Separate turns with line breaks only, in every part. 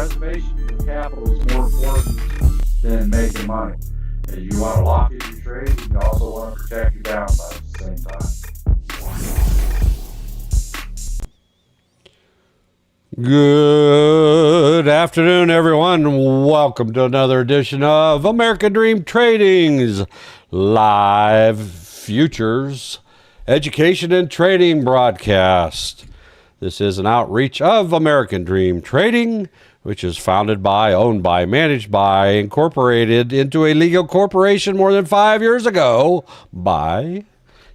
preservation of capital is more important than making money. And you want to lock in your trade, you also want to protect your downside at the same time.
Good afternoon, everyone. Welcome to another edition of American Dream Trading's live futures education and trading broadcast. This is an outreach of American Dream Trading, which is founded by, owned by, managed by, incorporated into a legal corporation more than 5 years ago by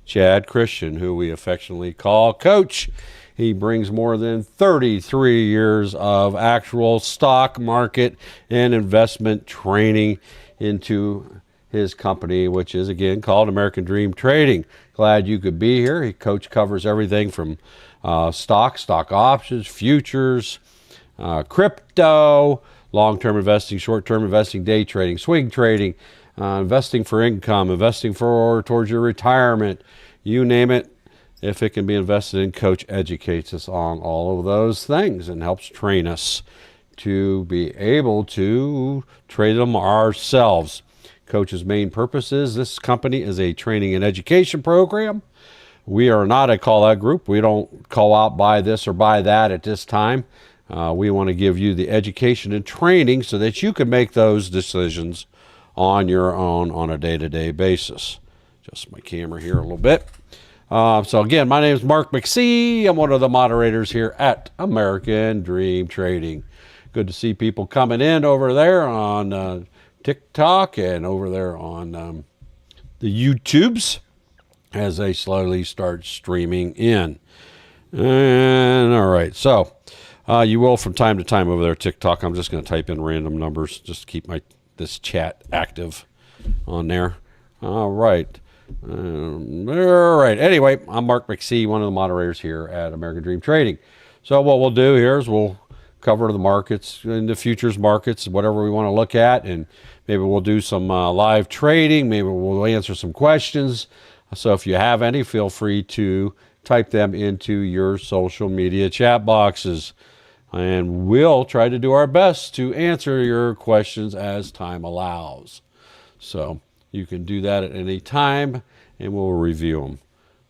Chad Christian, who we affectionately call Coach. He brings more than 33 years of actual stock market and investment training into his company, which is, again, called American Dream Trading. Glad you could be here. Coach covers everything from stock options, futures, crypto, long-term investing, short-term investing, day trading, swing trading, investing for income, investing towards your retirement, you name it. If it can be invested in, Coach educates us on all of those things and helps train us to be able to trade them ourselves. Coach's main purpose is this company is a training and education program. We are not a call-out group. We don't call out buy this or buy that at this time. We want to give you the education and training so that you can make those decisions on your own on a day-to-day basis. Just my camera here a little bit. So again, my name is Mark McSee. I'm one of the moderators here at American Dream Trading. Good to see people coming in over there on TikTok and over there on the YouTubes as they slowly start streaming in. And all right, so you will from time to time over there TikTok. I'm just going to type in random numbers just to keep this chat active on there. All right. Anyway, I'm Mark McSee, one of the moderators here at American Dream Trading. So what we'll do here is we'll cover the markets and the futures markets, whatever we want to look at, and maybe we'll do some live trading. Maybe we'll answer some questions. So if you have any, feel free to type them into your social media chat boxes, and we'll try to do our best to answer your questions as time allows. So you can do that at any time, and we'll review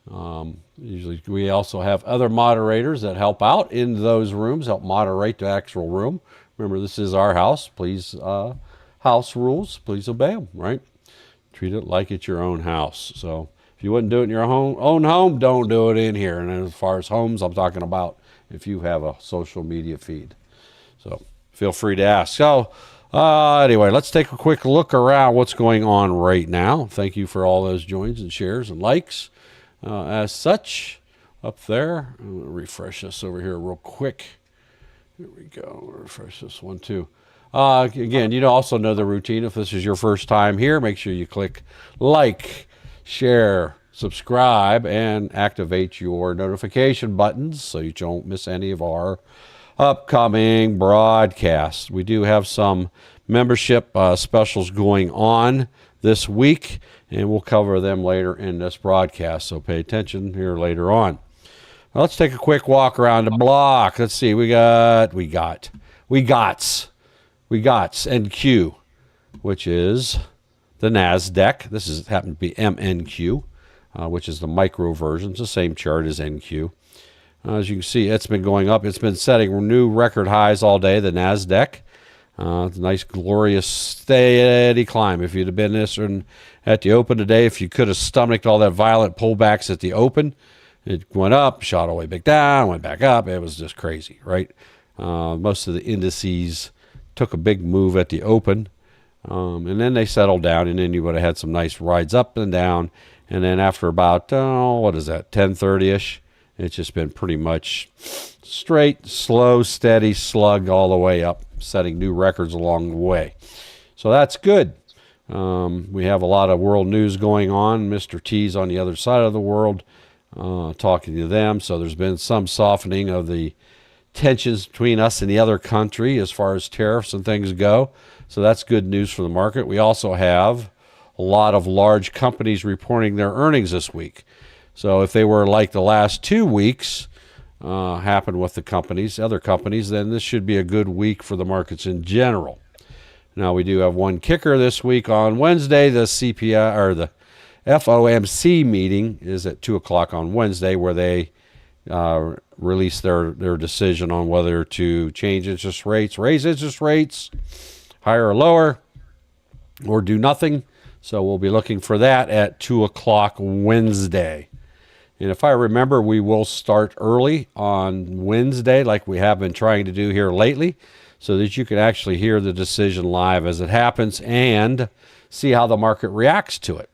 them. Usually we also have other moderators that help out in those rooms, help moderate the actual room. Remember, this is our house. Please, house rules, please obey them, right? Treat it like it's your own house. So if you wouldn't do it in your own home, don't do it in here. And as far as homes, I'm talking about if you have a social media feed. So feel free to ask. So anyway, let's take a quick look around what's going on right now. Thank you for all those joins and shares and likes. As such, up there, I'm going to refresh this over here real quick. Here we go. Refresh this one too. Again, you also know the routine. If this is your first time here, make sure you click like, share, subscribe, and activate your notification buttons so you don't miss any of our upcoming broadcasts. We do have some membership specials going on this week, and we'll cover them later in this broadcast, so pay attention here later on. Now let's take a quick walk around the block. Let's see, we got NQ, which is the NASDAQ. This is happened to be MNQ, which is the micro version. It's the same chart as NQ. As you can see, it's been going up. It's been setting new record highs all day, the NASDAQ. It's a nice, glorious, steady climb. If you'd have been this at the open today, if you could have stomached all that violent pullbacks at the open, it went up, shot all the way back down, went back up. It was just crazy, right? Most of the indices took a big move at the open, and then they settled down, and then you would have had some nice rides up and down. And then after about, 10:30-ish, it's just been pretty much straight, slow, steady slug all the way up, setting new records along the way. So that's good. We have a lot of world news going on. Mr. T's on the other side of the world, talking to them. So there's been some softening of the tensions between us and the other country as far as tariffs and things go. So that's good news for the market. We also have a lot of large companies reporting their earnings this week. So if they were like the last 2 weeks, happen with the companies, other companies, then this should be a good week for the markets in general. Now, we do have one kicker this week on Wednesday. The CPI, or the FOMC meeting is at 2 o'clock on Wednesday, where they release their decision on whether to change interest rates, raise interest rates, higher or lower, or do nothing. So we'll be looking for that at 2 o'clock Wednesday. And if I remember, we will start early on Wednesday, like we have been trying to do here lately, so that you can actually hear the decision live as it happens and see how the market reacts to it.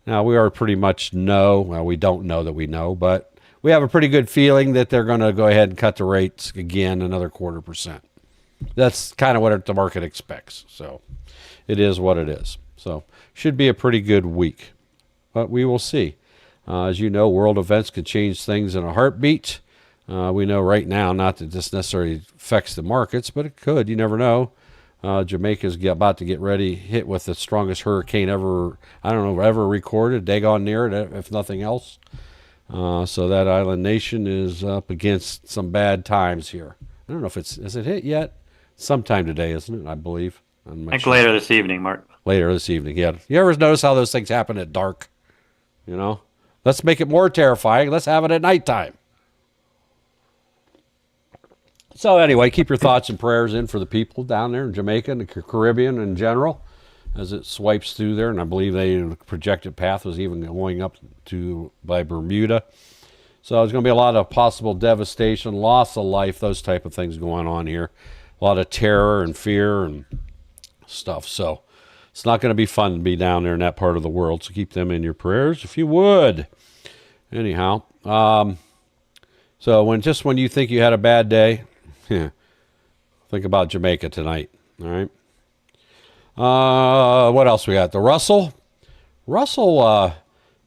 Now, we are pretty much we don't know that we know, but we have a pretty good feeling that they're going to go ahead and cut the rates again another 0.25%. That's kind of what the market expects. So it is what it is. So should be a pretty good week, but we will see. As you know, world events could change things in a heartbeat. We know right now, not that this necessarily affects the markets, but it could. You never know. Jamaica's about to get ready, hit with the strongest hurricane ever recorded, daggone near it, if nothing else. So that island nation is up against some bad times here. I don't know if has it hit yet? Sometime today, isn't it? I believe.
I think later this evening, Mark.
Later this evening, yeah. You ever notice how those things happen at dark? You know? Let's make it more terrifying. Let's have it at nighttime. So anyway, keep your thoughts and prayers in for the people down there in Jamaica and the Caribbean in general as it swipes through there. And I believe the projected path was even going up by Bermuda. So there's going to be a lot of possible devastation, loss of life, those type of things going on here. A lot of terror and fear and stuff. So it's not going to be fun to be down there in that part of the world. So keep them in your prayers if you would. Anyhow, so when you think you had a bad day, think about Jamaica tonight. All right. What else we got? The Russell,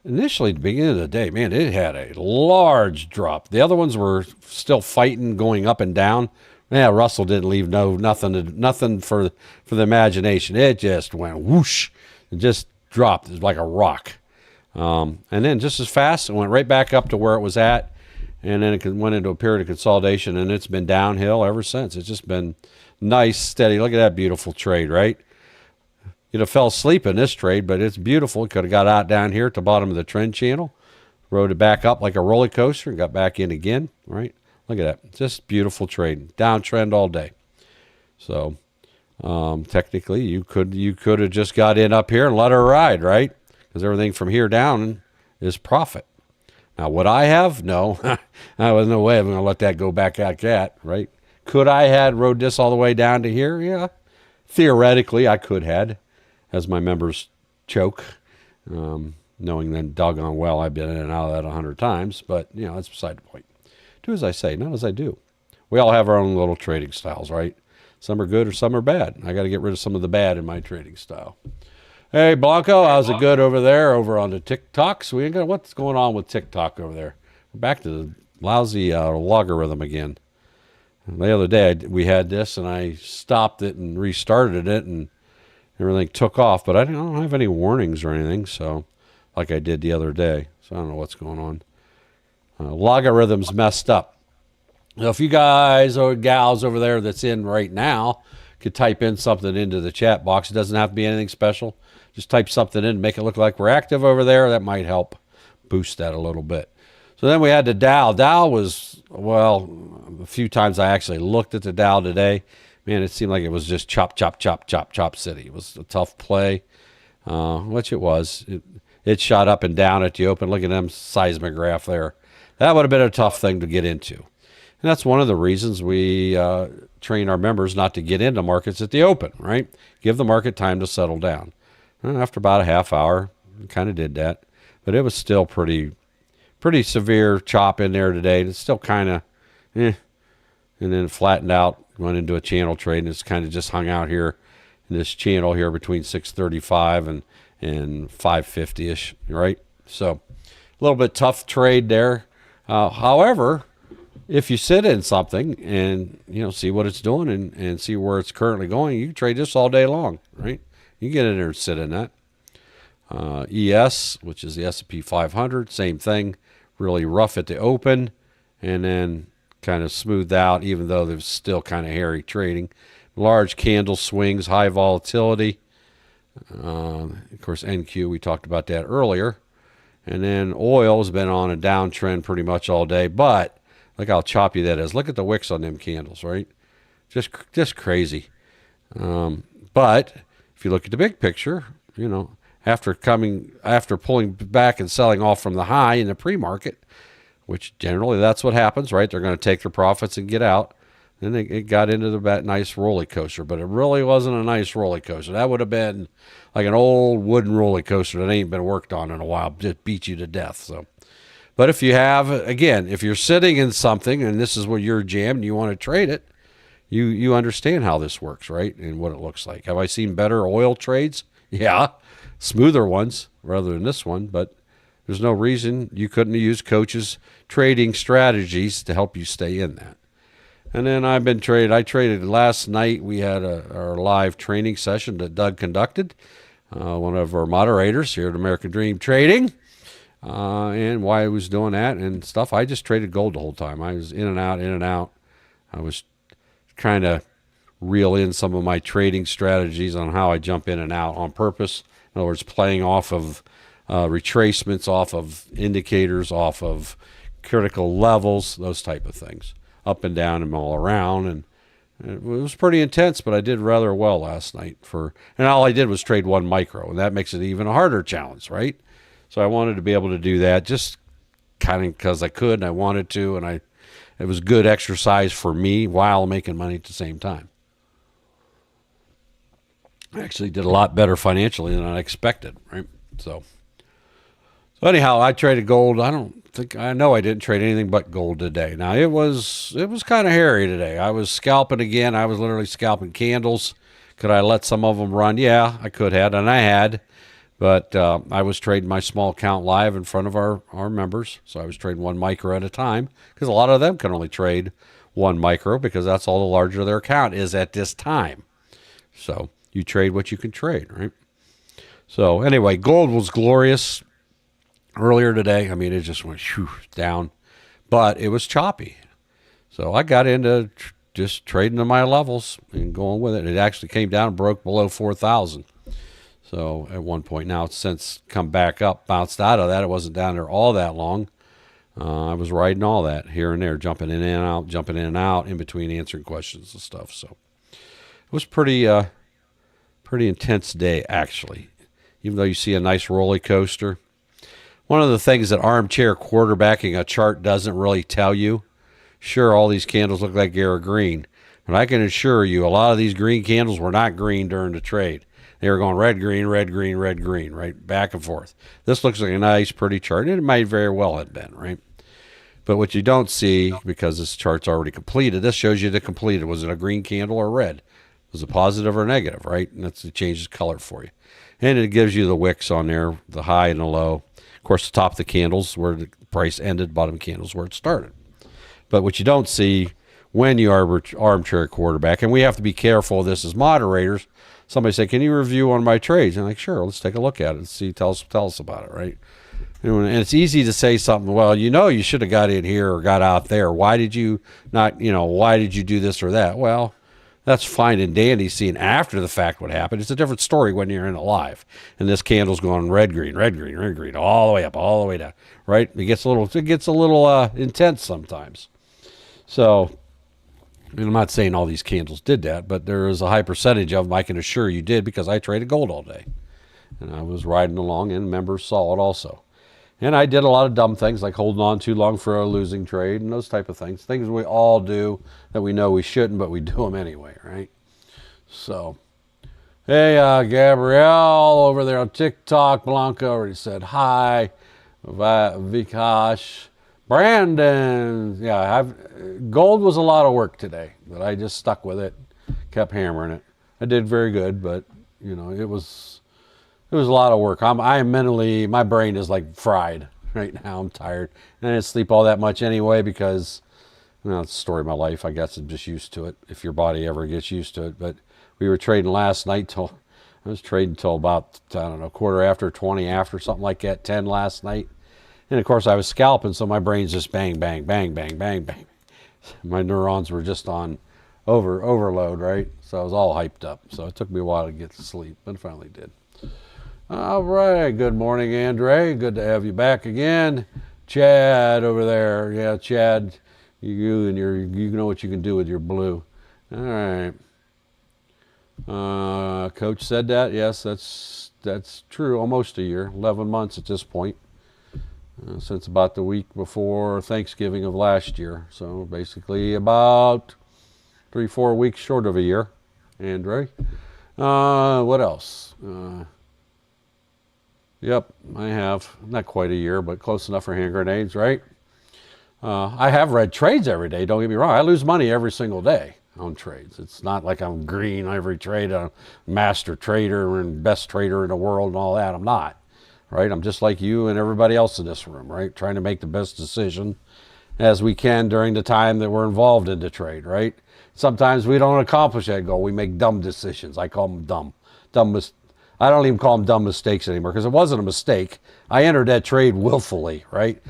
initially at the beginning of the day, man, it had a large drop. The other ones were still fighting, going up and down. Yeah, Russell didn't leave nothing for the imagination. It just went whoosh and just dropped. It was like a rock. And then just as fast, it went right back up to where it was at. And then it went into a period of consolidation, and it's been downhill ever since. It's just been nice, steady. Look at that beautiful trade, right? You'd have fell asleep in this trade, but it's beautiful. It could have got out down here at the bottom of the trend channel, rode it back up like a roller coaster, and got back in again, right? Look at that. Just beautiful trade. Downtrend all day. So technically, you could have just got in up here and let her ride, right? Because everything from here down is profit. Now, would I have? No. I was no way I'm going to let that go back at that, right? Could I had rode this all the way down to here? Yeah. Theoretically, I could had, as my members choke, knowing then doggone well I've been in and out of that 100 times. But, that's beside the point. Do as I say, not as I do. We all have our own little trading styles, right? Some are good or some are bad. I got to get rid of some of the bad in my trading style. Hey, Blanco, how's it good over there, over on the TikToks? What's going on with TikTok over there? We're back to the lousy logarithm again. The other day we had this, and I stopped it and restarted it, and everything took off. But I don't have any warnings or anything, so like I did the other day. So I don't know what's going on. Logarithm's messed up. Now, if you guys or gals over there that's in right now could type in something into the chat box, it doesn't have to be anything special. Just type something in, make it look like we're active over there. That might help boost that a little bit. So then we had the Dow. Dow was, a few times I actually looked at the Dow today. Man, it seemed like it was just chop, chop, chop, chop, chop city. It was a tough play, which it was. It shot up and down at the open. Look at them seismograph there. That would have been a tough thing to get into. And that's one of the reasons we train our members not to get into markets at the open, right? Give the market time to settle down. And after about a half hour, kind of did that. But it was still pretty severe chop in there today. It's still kind of, And then it flattened out, went into a channel trade, and it's kind of just hung out here in this channel here between 635 and 550-ish, right? So a little bit tough trade there. However, if you sit in something and, see what it's doing and see where it's currently going, you can trade this all day long, right? You can get in there and sit in that. ES, which is the S&P 500, same thing, really rough at the open, and then kind of smoothed out, even though there's still kind of hairy trading. Large candle swings, high volatility. Of course, NQ, we talked about that earlier. And then oil has been on a downtrend pretty much all day, but look how choppy that is. Look at the wicks on them candles, right? Just crazy. But if you look at the big picture, after pulling back and selling off from the high in the pre-market, which generally that's what happens, right? They're going to take their profits and get out. Then it got into that nice roller coaster, but it really wasn't a nice roller coaster. That would have been like an old wooden roller coaster that ain't been worked on in a while, just beat you to death. So, but if you're sitting in something and this is where you're jammed and you want to trade it, you understand how this works, right? And what it looks like. Have I seen better oil trades? Yeah, smoother ones rather than this one, but there's no reason you couldn't use coaches' trading strategies to help you stay in that. And then I traded last night. We had our live training session that Doug conducted, one of our moderators here at American Dream Trading, and why I was doing that and stuff. I just traded gold the whole time. I was in and out, in and out. I was trying to reel in some of my trading strategies on how I jump in and out on purpose. In other words, playing off of retracements, off of indicators, off of critical levels, those type of things. Up and down and all around, and it was pretty intense, but I did rather well last night and all I did was trade 1 micro, and that makes it even a harder challenge, right? So I wanted to be able to do that just kind of because I could and I wanted to, and it was good exercise for me while making money at the same time. I actually did a lot better financially than I expected, right? So anyhow, I traded gold. I know I didn't trade anything but gold today. Now it was kind of hairy today. I was scalping again. I was literally scalping candles. Could I let some of them run? Yeah, I could have, and I had. But I was trading my small account live in front of our members. So I was trading 1 micro at a time because a lot of them can only trade 1 micro because that's all the larger their account is at this time. So you trade what you can trade, right? So anyway, gold was glorious. Earlier today, it just went down, but it was choppy. So I got into just trading to my levels and going with it. It actually came down and broke below 4,000. So at one point, now it's since come back up, bounced out of that. It wasn't down there all that long. I was riding all that here and there, jumping in and out, in between answering questions and stuff. So it was pretty intense day, actually, even though you see a nice roller coaster. One of the things that armchair quarterbacking a chart doesn't really tell you, sure, all these candles look like they're green, but I can assure you a lot of these green candles were not green during the trade. They were going red, green, red, green, red, green, right, back and forth. This looks like a nice, pretty chart, and it might very well have been, right? But what you don't see, because this chart's already completed, this shows you the completed. Was it a green candle or red? Was it positive or negative, right? And it changes color for you. And it gives you the wicks on there, the high and the low. Of course, the top of the candles where the price ended, bottom candles where it started. But what you don't see when you are armchair quarterback, and we have to be careful of this as moderators. Somebody say, can you review one of my trades? And I'm like, sure, let's take a look at it and see, tell us about it, right? And it's easy to say something, well, you should have got in here or got out there. Why did you not, why did you do this or that? Well, that's fine and dandy seeing after the fact what happened. It's a different story when you're in it live. And this candle's going red, green, red, green, red, green, all the way up, all the way down, right? It gets a little intense sometimes. So, and I'm not saying all these candles did that, but there is a high percentage of them I can assure you did because I traded gold all day. And I was riding along and members saw it also. And I did a lot of dumb things like holding on too long for a losing trade and those type of things. Things we all do that we know we shouldn't, but we do them anyway, right? So, hey, Gabrielle over there on TikTok. Blanca already said hi. Vikash. Brandon. Yeah, gold was a lot of work today, but I just stuck with it, kept hammering it. I did very good, but, it was a lot of work. My brain is like fried right now. I'm tired. And I didn't sleep all that much anyway because, it's the story of my life. I guess I'm just used to it if your body ever gets used to it. But we were trading last night I was trading till about, 20 after, something like that, 10 last night. And of course I was scalping, so my brain's just bang, bang, bang, bang, bang, bang. My neurons were just on overload, right? So I was all hyped up. So it took me a while to get to sleep, but I finally did. All right. Good morning, Andre. Good to have you back again. Chad over there. Yeah, Chad, you know what you can do with your blue. All right. Coach said that. Yes, that's true. Almost a year, 11 months at this point. Since about the week before Thanksgiving of last year. So basically about 3-4 weeks short of a year, Andre. What else? Yep, I have. Not quite a year, but close enough for hand grenades, right? I have read trades every day, don't get me wrong. I lose money every single day on trades. It's not like I'm green every trade, a master trader and best trader in the world and all that. I'm not. Right? I'm just like you and everybody else in this room, right? Trying to make the best decision as we can during the time that we're involved in the trade, right? Sometimes we don't accomplish that goal. We make dumb decisions. I call them dumb. I don't even call them dumb mistakes anymore because it wasn't a mistake. I entered that trade willfully, right?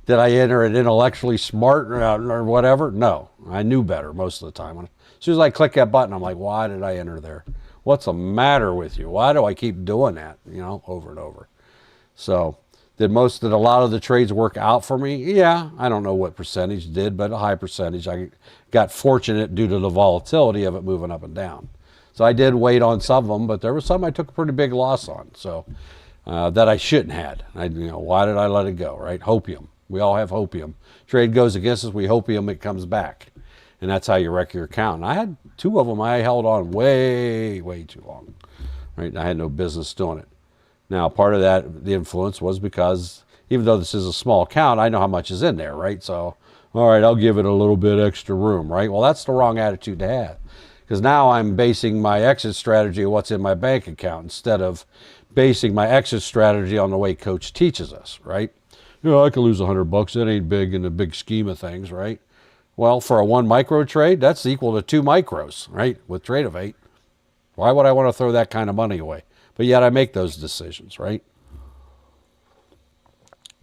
Did I enter it intellectually smart or whatever? No. I knew better most of the time. As soon as I click that button, I'm like, why did I enter there? What's the matter with you? Why do I keep doing that, over and over? So did a lot of the trades work out for me? Yeah, I don't know what percentage did, but a high percentage. I got fortunate due to the volatility of it moving up and down. So I did wait on some of them, but there was some I took a pretty big loss on. So that I shouldn't have. Why did I let it go, right? Hopium. We all have hopium. Trade goes against us, we hopium it comes back. And that's how you wreck your account. And I had 2 of them I held on way, way too long, right? I had no business doing it. Now, part of that, the influence was because even though this is a small account, I know how much is in there, right? So, all right, I'll give it a little bit extra room, right? Well, that's the wrong attitude to have because now I'm basing my exit strategy on what's in my bank account instead of basing my exit strategy on the way Coach teaches us, right? I could lose $100. That ain't big in the big scheme of things, right? Well, for a 1 micro trade, that's equal to 2 micros, right? With Trade of 8. Why would I want to throw that kind of money away? But yet I make those decisions, right?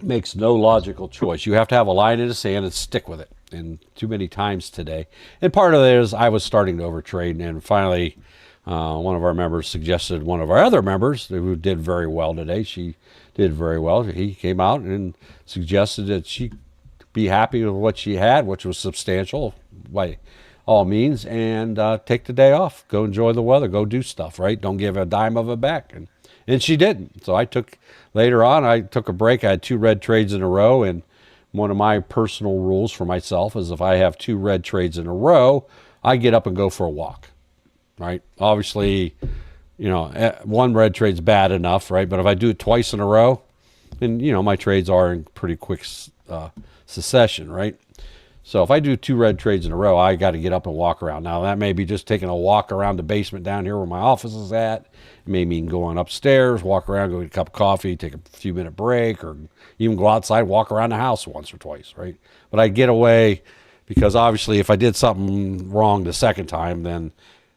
Makes no logical choice. You have to have a line in the sand and stick with it. And too many times today. And part of it is I was starting to overtrade. And finally, one of our members suggested one of our other members who did very well today. She did very well. He came out and suggested that she be happy with what she had, which was substantial by all means, and take the day off. Go enjoy the weather. Go do stuff, right? Don't give a dime of it back. And she didn't. So later on, I took a break. I had 2 red trades in a row, and one of my personal rules for myself is if I have 2 red trades in a row, I get up and go for a walk, right? Obviously, 1 red trade's bad enough, right? But if I do it twice in a row, and, my trades are in pretty quick succession, right? So if I do 2 red trades in a row, I got to get up and walk around. Now, that may be just taking a walk around the basement down here where my office is at. It may mean going upstairs, walk around, go get a cup of coffee, take a few-minute break, or even go outside, walk around the house once or twice, right? But I get away because obviously if I did something wrong the second time, then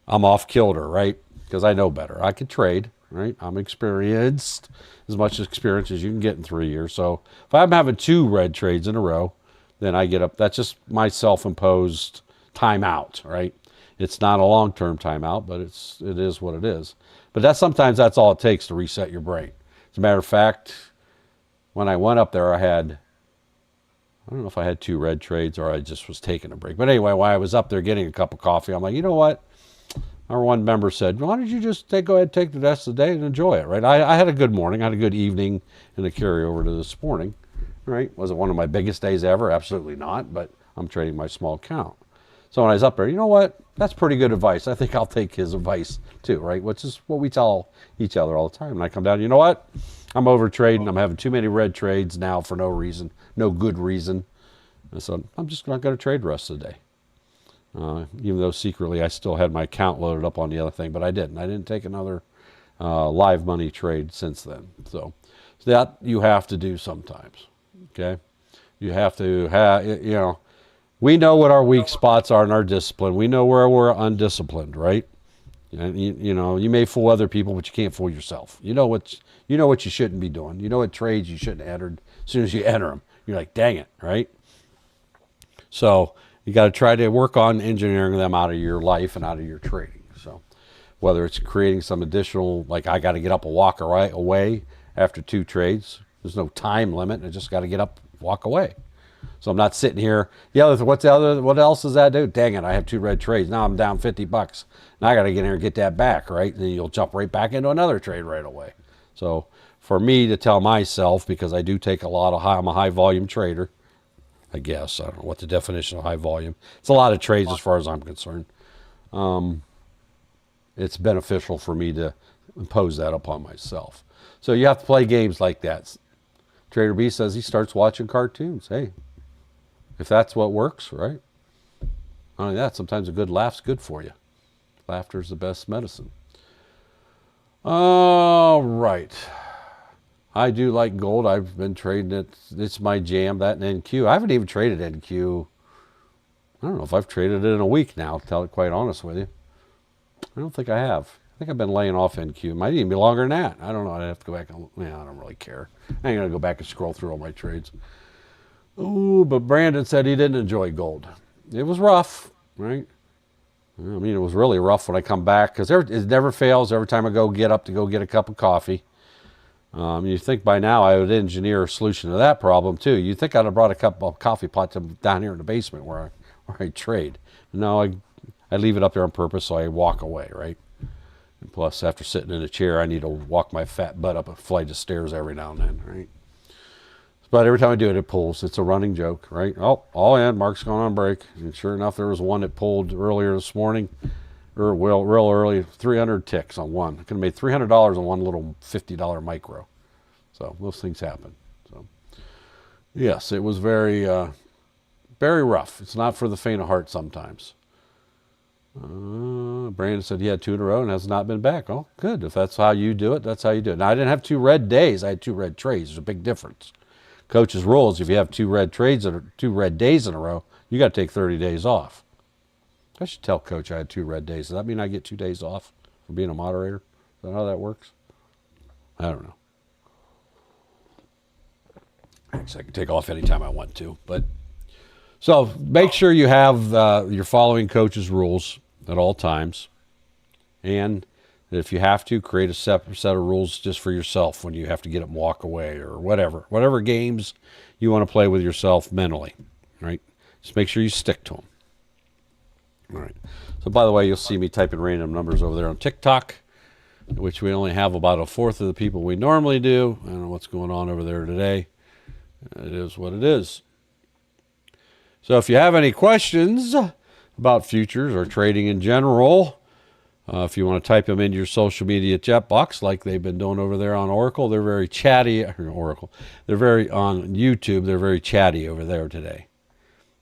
I'm off kilter, right? Because I know better. I could trade, right? I'm experienced, as much experience as you can get in 3 years. So if I'm having 2 red trades in a row, then I get up. That's just my self-imposed timeout, right? It's not a long-term timeout, but it is what it is. But sometimes that's all it takes to reset your brain. As a matter of fact, when I went up there, I don't know if I had 2 red trades or I just was taking a break. But anyway, while I was up there getting a cup of coffee, I'm like, you know what? Our one member said, why don't you just go ahead and take the rest of the day and enjoy it, right? I had a good morning, I had a good evening, and a carryover to this morning. Right? Was it one of my biggest days ever? Absolutely not, but I'm trading my small account. So when I was up there, you know what? That's pretty good advice. I think I'll take his advice too, right? Which is what we tell each other all the time. And I come down, you know what? I'm over trading. I'm having too many red trades now for no reason, no good reason. And so I'm just not going to trade the rest of the day. Even though secretly I still had my account loaded up on the other thing, but I didn't. I didn't take another live money trade since then. So that you have to do sometimes. Okay, you have to have, we know what our weak spots are in our discipline. We know where we're undisciplined, right? And you may fool other people, but you can't fool yourself. You know You know what you shouldn't be doing. You know what trades you shouldn't have entered as soon as you enter them. You're like, dang it, right? So you got to try to work on engineering them out of your life and out of your trading. So whether it's creating some additional, like I got to get up and walk right away after 2 trades. There's no time limit. I just got to get up, walk away. So I'm not sitting here. What else does that do? Dang it, I have 2 red trades. Now I'm down $50. Now I got to get in here and get that back, right? And then you'll jump right back into another trade right away. So for me to tell myself, because I do take I'm a high volume trader, I guess. I don't know what the definition of high volume. It's a lot of trades as far as I'm concerned. It's beneficial for me to impose that upon myself. So you have to play games like that. Trader B says he starts watching cartoons. Hey, if that's what works, right? Not only that, sometimes a good laugh's good for you. Laughter's the best medicine. All right. I do like gold. I've been trading it. It's my jam, that and NQ. I haven't even traded NQ. I don't know if I've traded it in a week now, to tell it quite honest with you. I don't think I have. I think I've been laying off NQ. It might even be longer than that. I don't know. I'd have to go back and, I don't really care. I ain't going to go back and scroll through all my trades. Ooh, but Brandon said he didn't enjoy gold. It was rough, right? I mean, it was really rough when I come back, because it never fails every time I get up to go get a cup of coffee. You think by now I would engineer a solution to that problem too. You'd think I'd have brought a cup of coffee pot down here in the basement where I trade. No, I leave it up there on purpose, so I walk away, right? And plus, after sitting in a chair, I need to walk my fat butt up a flight of stairs every now and then, right? But every time I do it, it pulls. It's a running joke, right? Oh, all in. Mark's going on break. And sure enough, there was one that pulled earlier this morning, or well, real early, 300 ticks on one. I could have made $300 on one little $50 micro. So those things happen. So yes, it was very, very rough. It's not for the faint of heart sometimes. Brandon said he had 2 in a row and has not been back. Oh, good. If that's how you do it, that's how you do it. Now, I didn't have 2 red days. I had 2 red trades. There's a big difference. Coach's rules, if you have 2 red trades or 2 red days in a row, you got to take 30 days off. I should tell Coach I had 2 red days. Does that mean I get 2 days off for being a moderator? Is that how that works? I don't know. Actually, I can take off anytime I want to. But so make sure you have you're following Coach's rules at all times. And if you have to, create a separate set of rules just for yourself when you have to get up and walk away or whatever games you want to play with yourself mentally, right? Just make sure you stick to them. All right. So by the way, you'll see me typing random numbers over there on TikTok, which we only have about 1/4 of the people we normally do. I don't know what's going on over there today. It is what it is. So if you have any questions about futures or trading in general, if you want to type them into your social media chat box like they've been doing over there on Oracle, they're very chatty. Oracle, they're very on YouTube. They're very chatty over there today.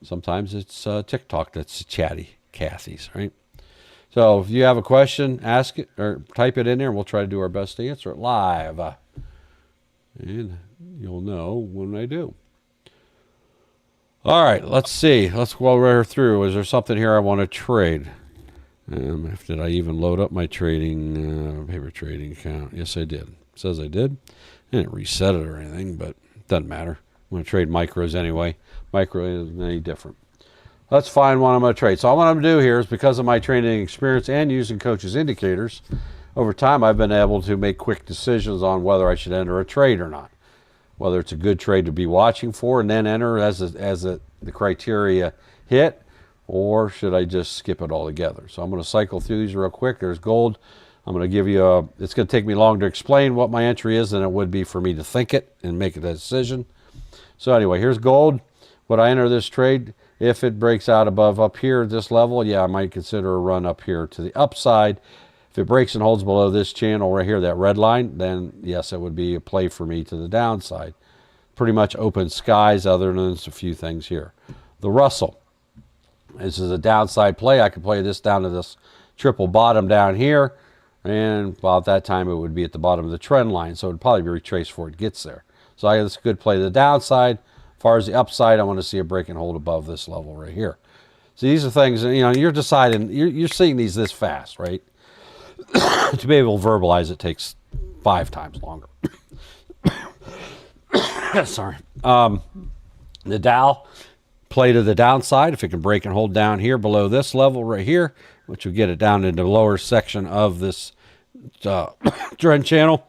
Sometimes it's TikTok that's chatty, Kathy's, right? So if you have a question, ask it or type it in there, and we'll try to do our best to answer it live. And you'll know when I do. All right, let's see. Let's go right through. Is there something here I want to trade? Did I even load up my trading, paper trading account? Yes, I did. It says I did. I didn't reset it or anything, but it doesn't matter. I'm going to trade micros anyway. Micro isn't any different. Let's find one I'm going to trade. So what I'm going to do here is, because of my trading experience and using Coach's indicators, over time I've been able to make quick decisions on whether I should enter a trade or not. Whether it's a good trade to be watching for and then enter as the criteria hit, or should I just skip it altogether? So I'm going to cycle through these real quick. There's gold. I'm going to give you it's going to take me longer to explain what my entry is than it would be for me to think it and make a decision. So anyway, here's gold. Would I enter this trade? If it breaks out above up here at this level, yeah, I might consider a run up here to the upside. If it breaks and holds below this channel right here, that red line, then yes, it would be a play for me to the downside. Pretty much open skies other than a few things here. The Russell. This is a downside play. I could play this down to this triple bottom down here, and about that time it would be at the bottom of the trend line, so it would probably be retraced before it gets there. So I guess a good play to the downside. As far as the upside, I want to see a break and hold above this level right here. So these are things, you're deciding, you're seeing these this fast, right? To be able to verbalize it takes 5 times longer. Sorry. The Dow play to the downside. If it can break and hold down here below this level right here, which will get it down into the lower section of this trend channel.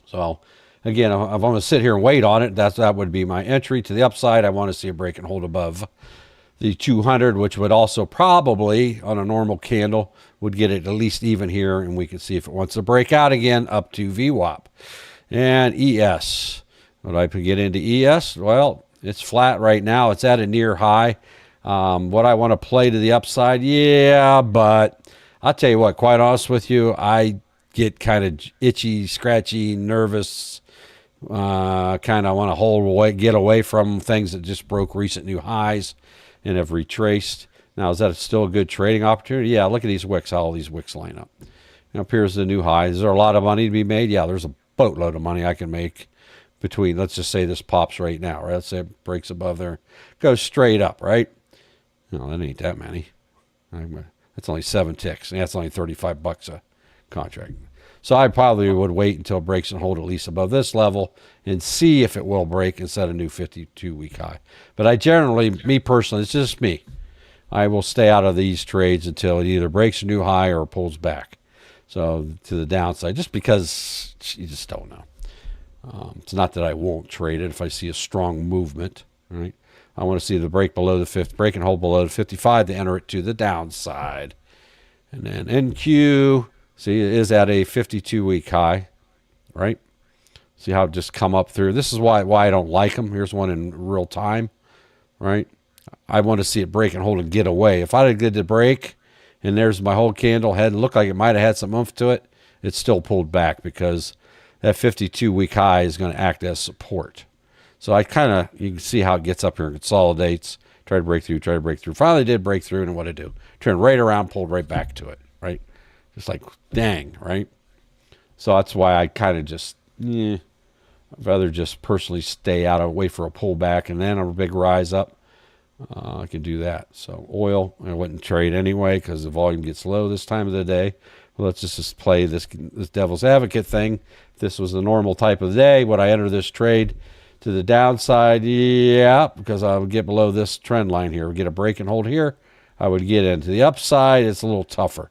So again, if I'm going to sit here and wait on it, that would be my entry to the upside. I want to see it break and hold above the 200, which would also probably, on a normal candle, would get it at least even here, and we can see if it wants to break out again up to VWAP. And ES. Would I get into ES? Well, it's flat right now. It's at a near high. What I want to play to the upside? Yeah, but I'll tell you what, quite honest with you, I get kind of itchy, scratchy, nervous, kind of want to hold away, get away from things that just broke recent new highs and have retraced. Now, is that still a good trading opportunity? Yeah, look at these wicks, how all these wicks line up. It appears the new high. Is there a lot of money to be made? Yeah, there's a boatload of money I can make between, let's just say this pops right now, right? Let's say it breaks above there, goes straight up, right? No, that ain't that many. That's only 7 ticks, and that's only $35 a contract. So I probably would wait until it breaks and hold at least above this level and see if it will break and set a new 52-week high. But I generally, me personally, it's just me, I will stay out of these trades until it either breaks a new high or pulls back. So to the downside, just because you just don't know. It's not that I won't trade it if I see a strong movement, right? I want to see the break below the break and hold below the 55 to enter it to the downside. And then NQ, see, it is at a 52-week high, right? See how it just come up through. This is why I don't like them. Here's one in real time, right? I want to see it break and hold and get away. If I did the break and there's my whole candle head, looked like it might have had some oomph to it, it's still pulled back because that 52-week high is going to act as support. So I kind of, you can see how it gets up here and consolidates, try to break through. Finally did break through, and what did it do? Turned right around, pulled right back to it, right? Just like, dang, right? So that's why I kind of just, I'd rather just personally stay out of, wait for a pullback and then a big rise up. I can do that. So oil, I wouldn't trade anyway because the volume gets low this time of the day. Well, let's just play this devil's advocate thing. If this was the normal type of day, would I enter this trade to the downside? Yeah, because I would get below this trend line here. Get a break and hold here. I would get into the upside. It's a little tougher.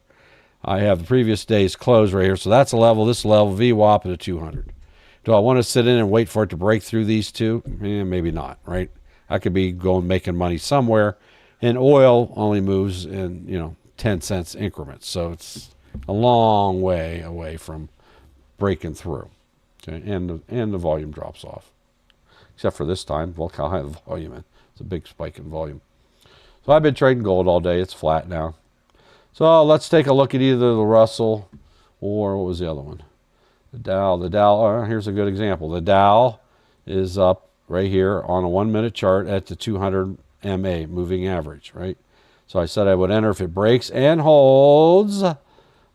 I have the previous day's close right here. So that's a level. This level, VWAP at a 200. Do I want to sit in and wait for it to break through these two? Maybe not, right? I could be going making money somewhere. And oil only moves in, 10 cents increments. So it's a long way away from breaking through. Okay? And the volume drops off. Except for this time, look how high the volume is. It's a big spike in volume. So I've been trading gold all day. It's flat now. So let's take a look at either the Russell or what was the other one? The Dow. The Dow, here's a good example. The Dow is up right here on a 1-minute chart at the 200 MA moving average, right? So I said I would enter if it breaks and holds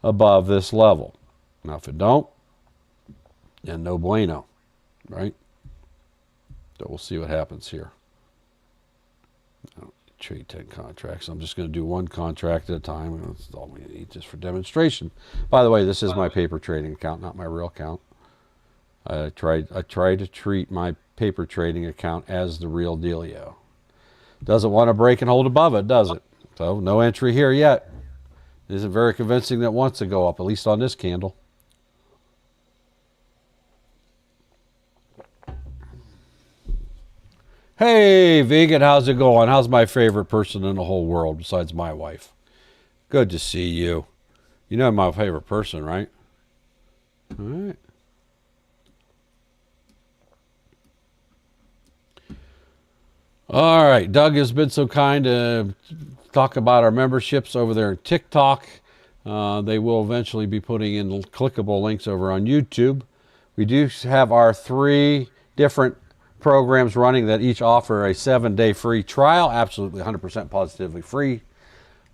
above this level. Now if it don't, then no bueno, right? So we'll see what happens here. I don't trade 10 contracts. I'm just going to do one contract at a time. That's all we need just for demonstration. By the way, this is my paper trading account, not my real account. I try to treat my paper trading account as the real dealio. Doesn't want to break and hold above it, does it? So no entry here yet. It isn't very convincing that it wants to go up, at least on this candle. Hey, vegan, how's it going? How's my favorite person in the whole world besides my wife? Good to see you. You know my favorite person, right? All right. All right, Doug has been so kind to talk about our memberships over there in TikTok. They will eventually be putting in clickable links over on YouTube. We do have our 3 different programs running that each offer a 7-day free trial, absolutely 100% positively free.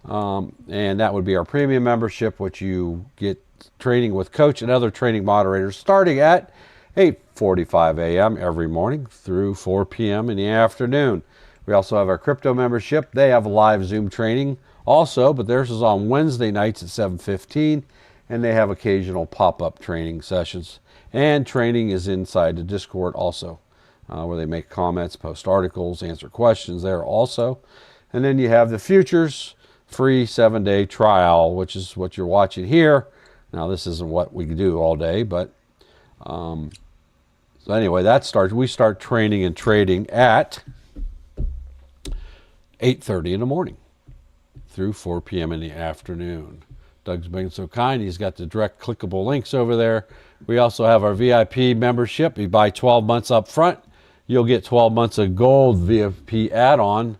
And that would be our premium membership, which you get training with coach and other training moderators starting at 8:45 a.m. every morning through 4 p.m. in the afternoon. We also have our crypto membership. They have live Zoom training also, but theirs is on Wednesday nights at 7:15. and they have occasional pop-up training sessions. And training is inside the Discord also, where they make comments, post articles, answer questions there also. And then you have the futures free 7-day trial, which is what you're watching here. Now, this isn't what we do all day, but so anyway, that starts. We start training and trading at 8:30 in the morning through 4 p.m. in the afternoon. Doug's been so kind. He's got the direct clickable links over there. We also have our VIP membership. You buy 12 months up front. You'll get 12 months of gold VIP add-on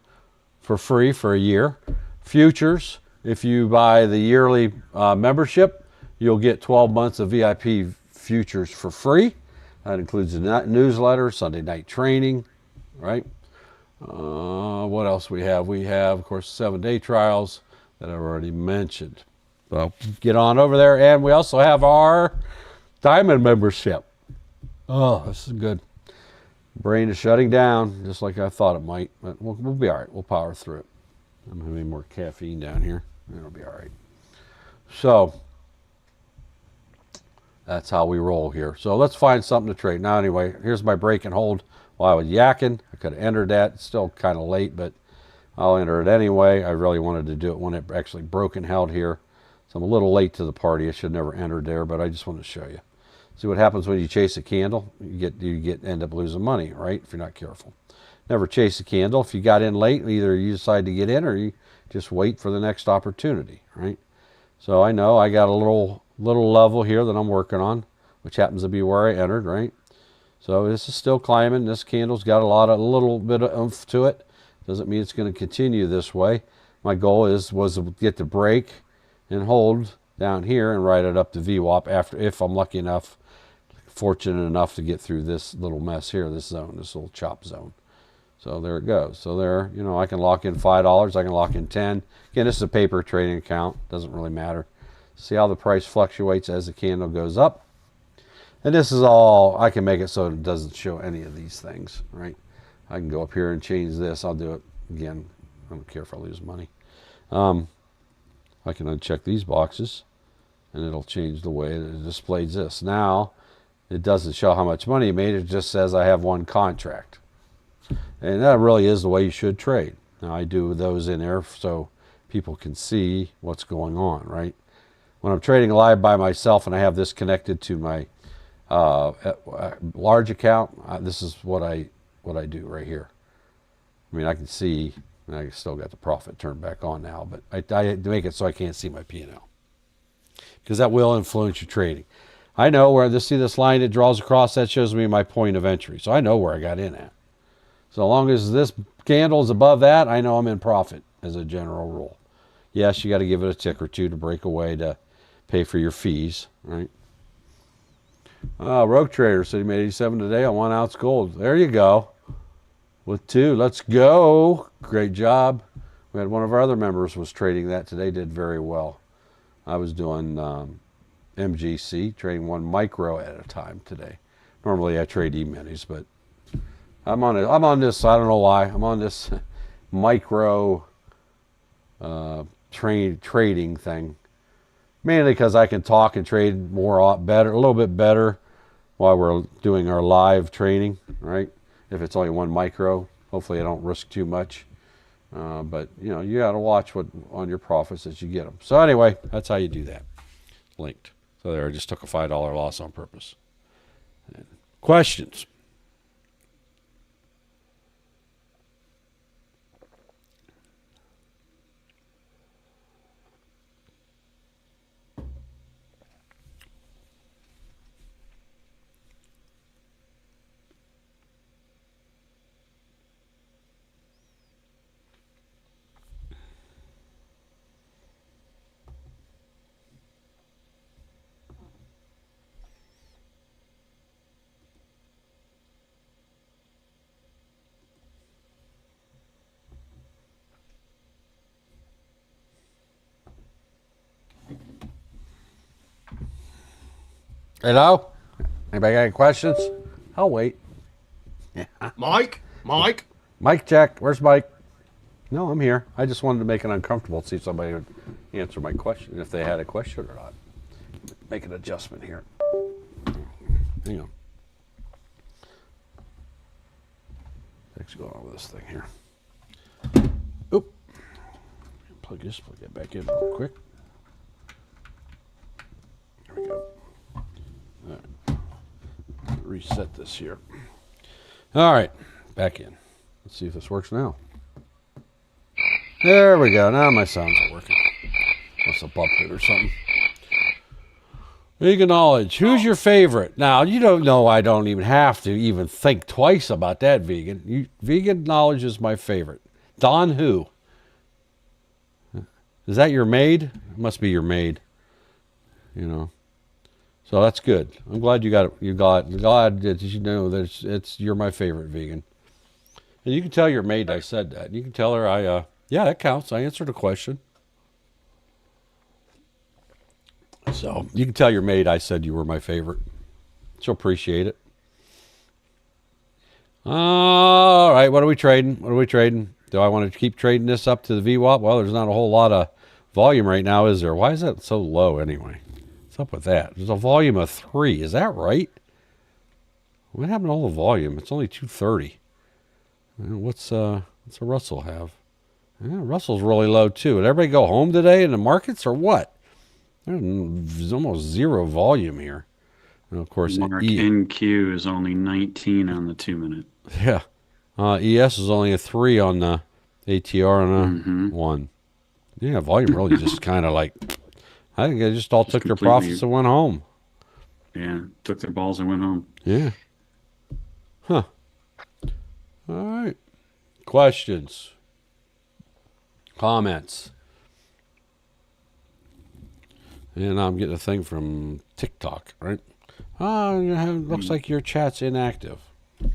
for free for a year. Futures, if you buy the yearly membership, you'll get 12 months of VIP futures for free. That includes the newsletter, Sunday night training, right? What else we have? We have, of course, 7-day trials that I've already mentioned. So get on over there. And we also have our diamond membership. Oh, this is good. Brain is shutting down just like I thought it might, but we'll be all right. We'll power through it. I'm having more caffeine down here. It'll be all right. So that's how we roll here. So let's find something to trade. Now, anyway, here's my break and hold while I was yakking. I could have entered that. It's still kind of late, but I'll enter it anyway. I really wanted to do it when it actually broke and held here. So I'm a little late to the party. I should never entered there, but I just wanted to show you. See what happens when you chase a candle? You end up losing money, right? If you're not careful. Never chase a candle. If you got in late, either you decide to get in or you just wait for the next opportunity, right? So I know I got a little level here that I'm working on, which happens to be where I entered, right? So this is still climbing. This candle's got a little bit of oomph to it. Doesn't mean it's going to continue this way. My goal was to get the break and hold down here and ride it up to VWAP after, if I'm lucky enough, fortunate enough to get through this little mess here, this zone, this little chop zone. So there it goes. So there, I can lock in $5. I can lock in 10. Again, this is a paper trading account. Doesn't really matter. See how the price fluctuates as the candle goes up. And this is all, I can make it so it doesn't show any of these things, right? I can go up here and change this. I'll do it again. I don't care if I lose money. I can uncheck these boxes and it'll change the way that it displays this. Now, it doesn't show how much money you made. It just says I have one contract. And that really is the way you should trade. Now, I do those in there so people can see what's going on, right? When I'm trading live by myself and I have this connected to my large account, this is what I do right here. I mean, I can see, and I still got the profit turned back on now, but I make it so I can't see my P&L because that will influence your trading. I know where see this line it draws across, that shows me my point of entry. So I know where I got in at. So long as this candle is above that, I know I'm in profit as a general rule. Yes, you got to give it a tick or two to break away to pay for your fees, right? Rogue Trader said he made 87 today on 1 ounce gold. There you go. With 2. Let's go. Great job. We had one of our other members was trading that today, did very well. I was doing MGC, trading 1 micro at a time today. Normally I trade E-minis, but I'm on this, I don't know why, I'm on this micro trading thing. Mainly because I can talk and trade a little bit better while we're doing our live training, right? If it's only 1 micro, hopefully I don't risk too much. But you got to watch what on your profits as you get them. So anyway, that's how you do that. Linked. So there, I just took a $5 loss on purpose. Questions? Hello? Anybody got any questions? I'll wait. Yeah.
Mike?
Mike check. Where's Mike? No, I'm here. I just wanted to make it uncomfortable to see if somebody would answer my question, if they had a question or not. make an adjustment here. Hang on. What's going on with this thing here? Oop. Plug that back in real quick. There we go. All right. Reset this here. All right. Back in. Let's see if this works now. There we go. Now my sounds are working. Must have bumped it or something. Vegan knowledge. Who's your favorite? Now, you don't know I don't even have to even think twice about that, vegan. Vegan knowledge is my favorite. Don who? Is that your maid? It must be your maid. You know. So that's good. I'm glad you got it. Glad that you know that you're my favorite, vegan. And you can tell your maid I said that. You can tell her yeah, that counts. I answered a question. So you can tell your maid I said you were my favorite. She'll appreciate it. All right, what are we trading? Do I want to keep trading this up to the VWAP? Well, there's not a whole lot of volume right now, is there? Why is that so low anyway? What's up with that? There's a volume of 3. Is that right? What happened to all the volume? It's only 230. What's a Russell have? Yeah, Russell's really low too. Did everybody go home today in the markets or what? There's almost zero volume here. And of course,
Mark NQ is only 19 on the 2-minute.
Yeah. ES is only a 3 on the ATR and a 1. Yeah, volume really just kind of like, I think they just all took their profits and went home.
Yeah, took their balls and went home.
Yeah. Huh. All right. Questions? Comments? And I'm getting a thing from TikTok, right? Looks like your chat's inactive. I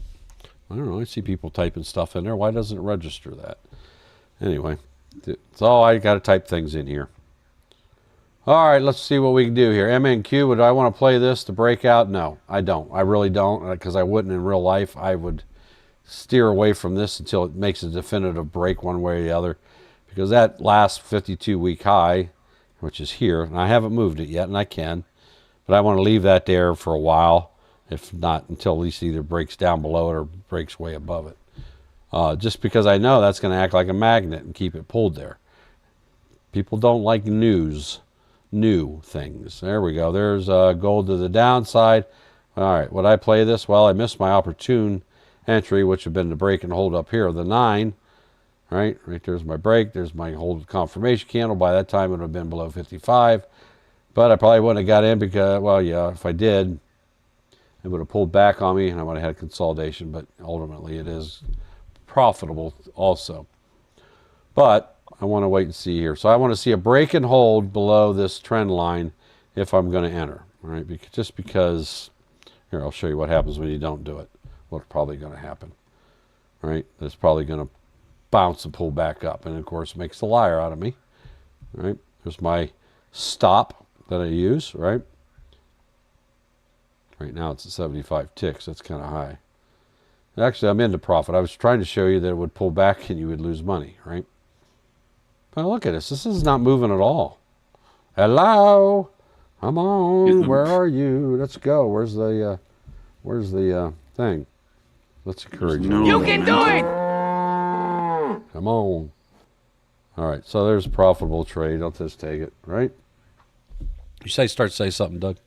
don't know. I see people typing stuff in there. Why doesn't it register that? Anyway, so I got to type things in here. All right, let's see what we can do here. MNQ, would I want to play this to break out? No, I don't. I really don't, because I wouldn't in real life. I would steer away from this until it makes a definitive break one way or the other, because that last 52-week high, which is here, and I haven't moved it yet, and I can, but I want to leave that there for a while, if not until at least either breaks down below it or breaks way above it. Just because I know that's going to act like a magnet and keep it pulled there. People don't like new things. There we go. There's gold to the downside. All right, would I play this? Well, I missed my opportune entry, which would have been the break and hold up here, the 9. Right there's my break. There's my hold confirmation candle. By that time, it would have been below 55. But I probably wouldn't have got in because, well, yeah, if I did, it would have pulled back on me and I would have had consolidation. But ultimately, it is profitable also. But I want to wait and see here. So I want to see a break and hold below this trend line if I'm going to enter. All right, just because, here, I'll show you what happens when you don't do it. What's probably going to happen. All right, it's probably going to bounce and pull back up, and of course makes a liar out of me. Right, there's my stop that I use. Right now it's at 75 ticks. That's kind of high. Actually, I'm into profit. I was trying to show you that it would pull back and you would lose money. Right, but look at this. This is not moving at all. Hello, come on. Where are you? Let's go. Where's the thing? Let's encourage you.
You can do it.
Come on. All right, so there's a profitable trade. I'll just take it, right? You start to say something, Doug?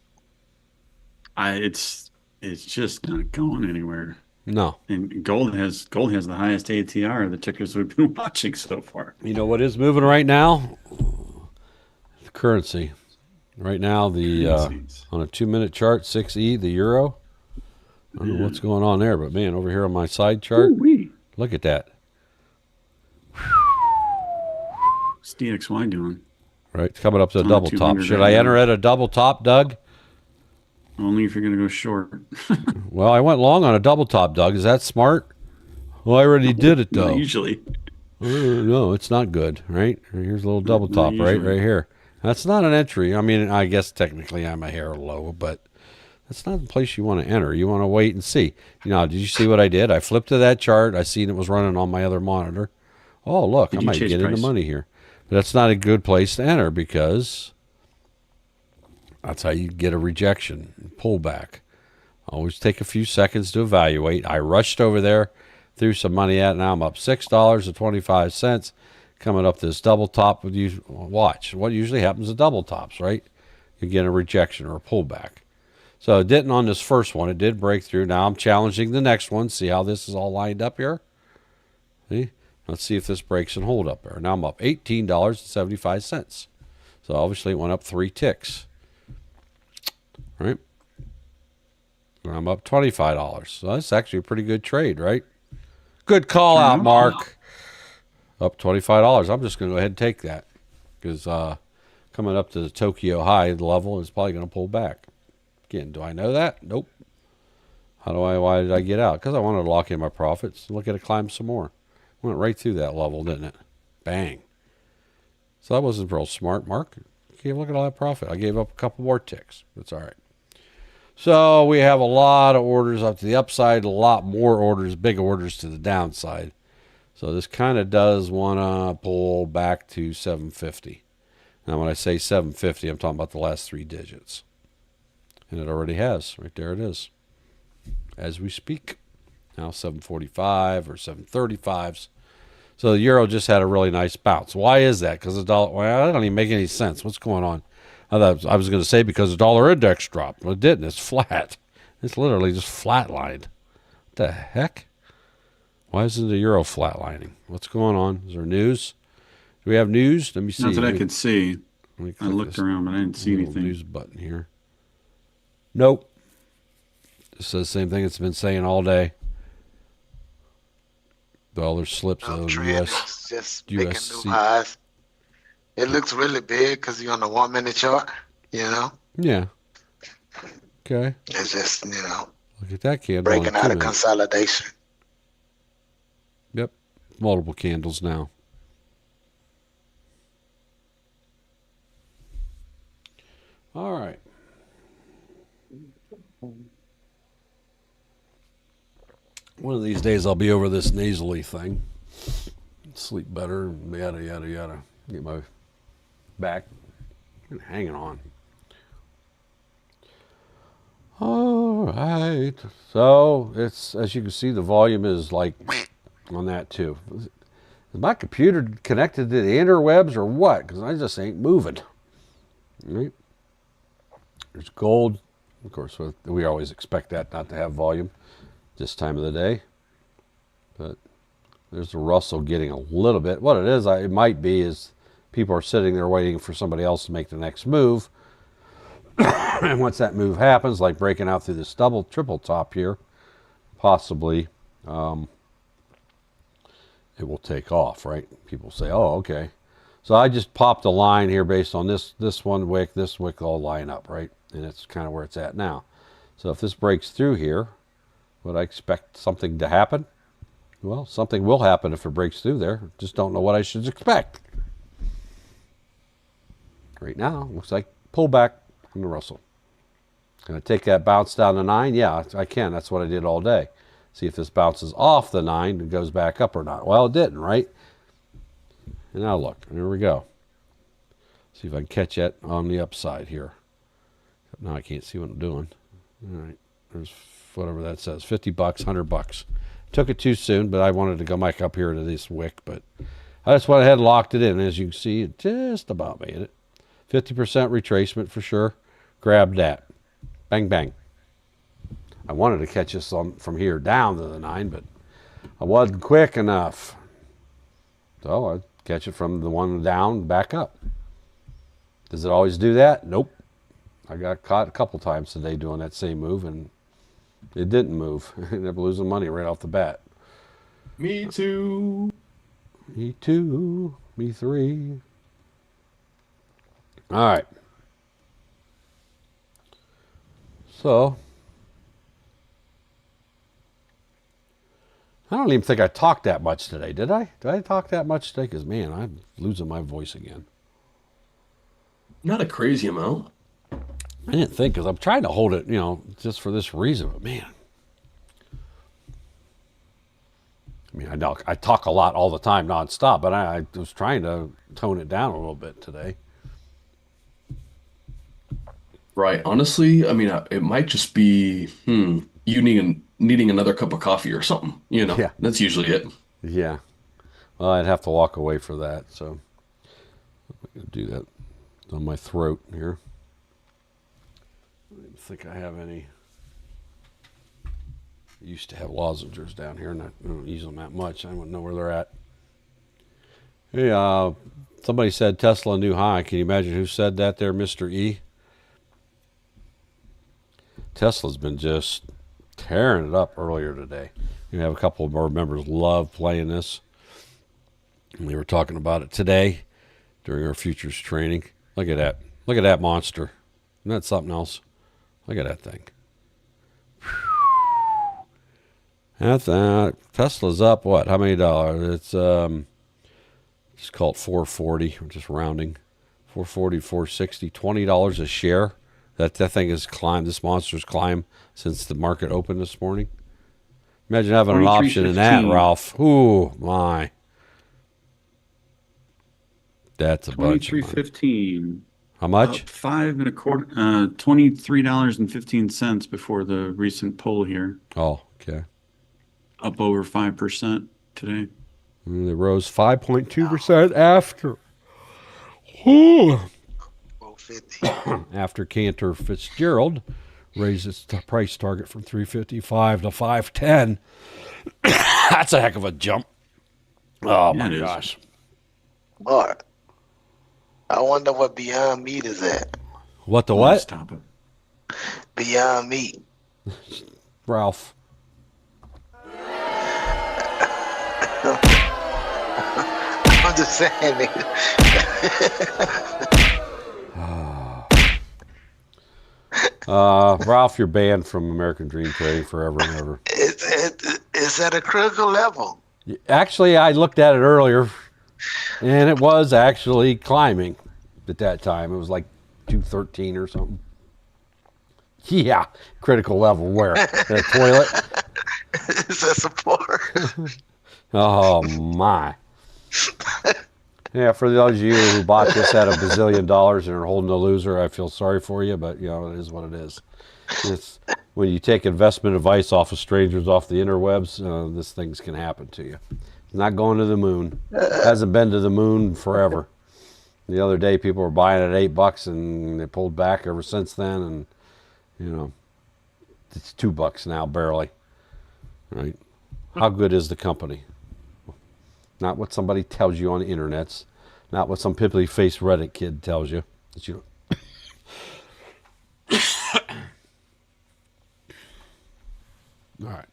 It's just not going anywhere.
No.
And gold has the highest ATR, the tickers we've been watching so far.
You know what is moving right now? The currency. Right now, the on a 2-minute chart, 6E, the euro. I don't know what's going on there, but man, over here on my side chart, look at that.
What's DXY doing?
Right, it's coming up to a double top. Should I enter at a double top, Doug?
Only if you're going to go short.
Well, I went long on a double top, Doug. Is that smart? Well, I already did it, though.
Not usually.
No, it's not good, right? Here's a little double top right here. That's not an entry. I mean, I guess technically I'm a hair low, but that's not the place you want to enter. You want to wait and see. Did you see what I did? I flipped to that chart. I seen it was running on my other monitor. Oh, look, I might get into money here. But that's not a good place to enter because That's how you get a rejection, pullback. Always take a few seconds to evaluate. I rushed over there, threw some money at it. Now I'm up $6.25, coming up this double top with you. Watch what usually happens to double tops, right? You get a rejection or a pullback. So it didn't on this first one. It did break through. Now I'm challenging the next one. See how this is all lined up here? See? Let's see if this breaks and hold up there. Now I'm up $18.75. So obviously it went up 3 ticks. Right? I'm up $25. So that's actually a pretty good trade, right? Good call out, Mark. Up $25. I'm just going to go ahead and take that because coming up to the Tokyo high level is probably going to pull back. Again, do I know that? Nope. Why did I get out? Because I wanted to lock in my profits. Look at it climb some more. Went right through that level, didn't it? Bang. So that wasn't real smart, Mark. Okay, look at all that profit. I gave up a couple more ticks. That's all right. So we have a lot of orders up to the upside, a lot more orders, big orders to the downside. So this kind of does want to pull back to 750. Now when I say 750, I'm talking about the last 3 digits. And it already has. Right there it is. As we speak. Now 745 or 735s. So the euro just had a really nice bounce. Why is that? Because the dollar, well, that don't even make any sense. What's going on? I was going to say because the dollar index dropped. Well, it didn't. It's flat. It's literally just flatlined. What the heck? Why isn't the euro flatlining? What's going on? Is there news? Do we have news? Let me see.
Not that I could see. I looked around, but I didn't see anything.
News button here. Nope. It says the same thing it's been saying all day. Dollar slips of
trend is just making new highs. It looks really big because you're on the 1 minute chart, you know?
Yeah. Okay.
It's just, you know,
look at that candle.
breaking out of consolidation.
Yep. Multiple candles now. All right. One of these days I'll be over this nasally thing. Sleep better, yada, yada, yada. Get my back hanging on. All right. So it's, as you can see, the volume is like on that too. Is my computer connected to the interwebs or what? Because I just ain't moving. Right? There's gold. Of course, we always expect that not to have volume this time of the day. But there's the Russell getting a little bit. What it is, it might be, is people are sitting there waiting for somebody else to make the next move. And once that move happens, like breaking out through this double, triple top here, possibly it will take off, right? People say, oh, okay. So I just popped a line here based on this one wick, this wick all line up, right? And it's kind of where it's at now. So if this breaks through here, would I expect something to happen? Well, something will happen if it breaks through there. Just don't know what I should expect. Right now, looks like pullback from the Russell. Can I take that bounce down to 9? Yeah, I can. That's what I did all day. See if this bounces off the 9 and goes back up or not. Well, it didn't, right? And now look, there we go. See if I can catch it on the upside here. Now I can't see what I'm doing. All right, there's whatever that says, 50 bucks, 100 bucks. Took it too soon, but I wanted to go back up here to this wick, but I just went ahead and locked it in. As you can see, it just about made it. 50% retracement for sure. Grabbed that. Bang, bang. I wanted to catch this from here down to the 9, but I wasn't quick enough. So I catch it from the one down back up. Does it always do that? Nope. I got caught a couple times today doing that same move, and it didn't move. I ended up losing money right off the bat.
Me too.
Me too. Me 3. All right. So, I don't even think I talked that much today, did I? Did I talk that much today? Because, man, I'm losing my voice again.
Not a crazy amount.
I didn't think, because I'm trying to hold it, just for this reason. But, man. I mean, I talk a lot all the time, nonstop, but I was trying to tone it down a little bit today.
Right. Honestly, I mean, it might just be you needing another cup of coffee or something.
Yeah.
That's usually it.
Yeah. Well, I'd have to walk away for that, so I'm going to do that on my throat here. I don't think I have any. I used to have lozenges down here, and I don't use them that much. I don't know where they're at. Hey, somebody said Tesla new high. Can you imagine who said that there, Mr. E? Tesla's been just tearing it up earlier today. You have a couple of our members love playing this. And we were talking about it today during our futures training. Look at that. Look at that monster. Isn't that something else? Look at that thing. Tesla's up what? How many dollars? It's just call it 440. I'm just rounding. 440, 460, $20 a share. That thing has climbed. This monster's climbed since the market opened this morning. Imagine having an option in that, Ralph. Ooh, my. That's a bunch.
23.15.
How much?
Up 5.25. $23.15 before the recent poll here.
Oh, okay.
Up over 5% today.
And they rose 5.2% after. Ooh.
450.
After Cantor Fitzgerald raised its price target from 355 to 510. That's a heck of a jump. Oh,
Yeah,
my gosh.
Mark, I wonder what Beyond Meat is at.
What the
Let's
what?
Stop it.
Beyond Meat.
Ralph.
I'm just saying, nigga.
Ralph, you're banned from American Dream Trading forever and ever.
It's at a critical level.
Actually, I looked at it earlier, and it was actually climbing at that time. It was like 213 or something. Yeah, critical level where? The toilet?
It's a support.
Oh, my. Yeah, for those of you who bought this at $1 bazillion and are holding a loser, I feel sorry for you, but, it is what it is. It's, when you take investment advice off of strangers off the interwebs, this things can happen to you. It's not going to the moon. Hasn't been to the moon forever. The other day, people were buying it at $8, and they pulled back ever since then, and, it's $2 now, barely. Right? How good is the company? Not what somebody tells you on the internets, not what some pimply-faced Reddit kid tells you. That you. All right.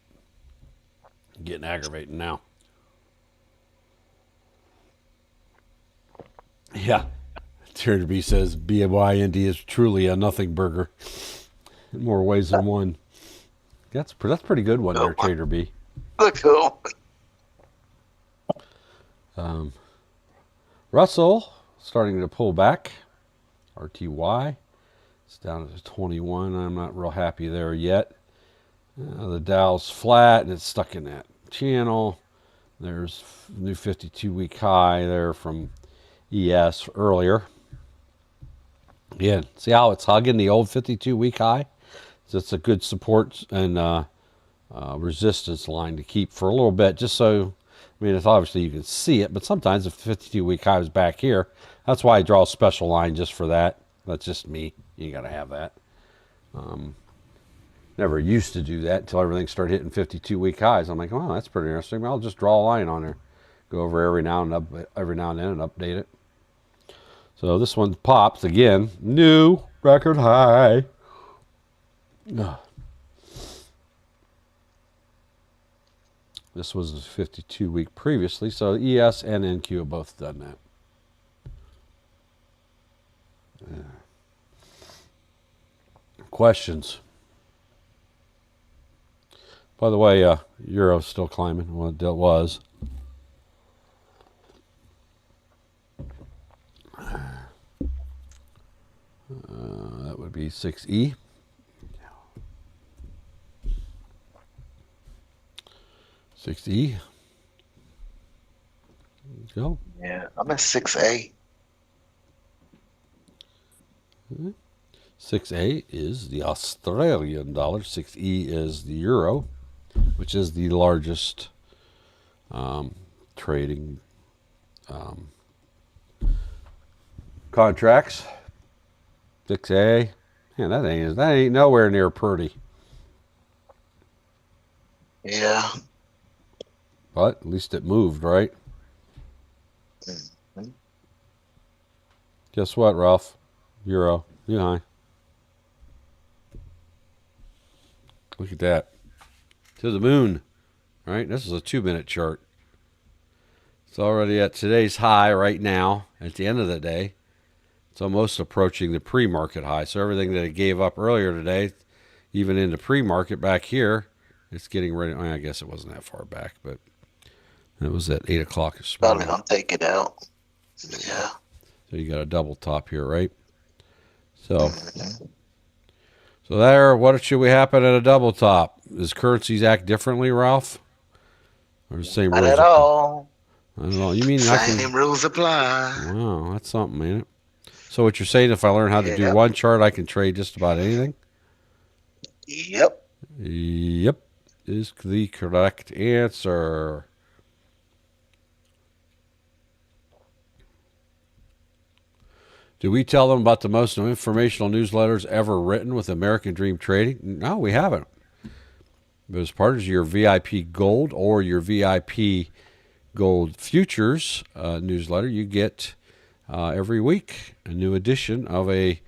Getting aggravating now. Yeah. Trader B says BYND is truly a nothing burger in more ways than one. That's pretty good one there, Trader B.
Look cool.
Russell starting to pull back. RTY. It's down to 21. I'm not real happy there yet. The Dow's flat and it's stuck in that channel. There's new 52-week high there from ES earlier. Again, see how it's hugging the old 52-week high? So it's a good support and resistance line to keep for a little bit, just so, it's obviously you can see it, but sometimes if the 52-week high is back here, that's why I draw a special line just for that. That's just me. You got to have that. Never used to do that until everything started hitting 52-week highs. I'm like, oh, that's pretty interesting. Well, I'll just draw a line on there. Go over every now and then and update it. So this one pops again. New record high. This was a 52-week previously, so ES and NQ have both done that. Questions? By the way, Euro's still climbing. Well, it was. That would be 6E. 6E. Let's go.
Yeah, I'm at 6A.
6A is the Australian dollar. 6E is the euro, which is the largest trading contracts. 6A. Man, that ain't nowhere near pretty.
Yeah.
But at least it moved, right?
Mhm.
Guess what, Ralph? Euro. You high. Look at that. To the moon. Right? This is a 2-minute chart. It's already at today's high right now. At the end of the day, it's almost approaching the pre-market high. So everything that it gave up earlier today, even into pre-market back here, it's getting ready. I guess it wasn't that far back, but it was at 8 o'clock this
Probably
morning.
gonna take it out. Yeah.
So you got a double top here, right? So,
Mhm.
so there. What should we happen at a double top? Does currencies act differently, Ralph? Or the same
Not
rules
at
apply?
all.
I don't know. You mean I can?
Same rules apply.
Wow, that's something, ain't it? So what you're saying, if I learn how to do
Yep.
one chart, I can trade just about anything?
Yep.
Yep, is the correct answer. Do we tell them about the most informational newsletters ever written with American Dream Trading? No, we haven't. But as part of your VIP Gold or your VIP Gold Futures newsletter, you get every week a new edition of a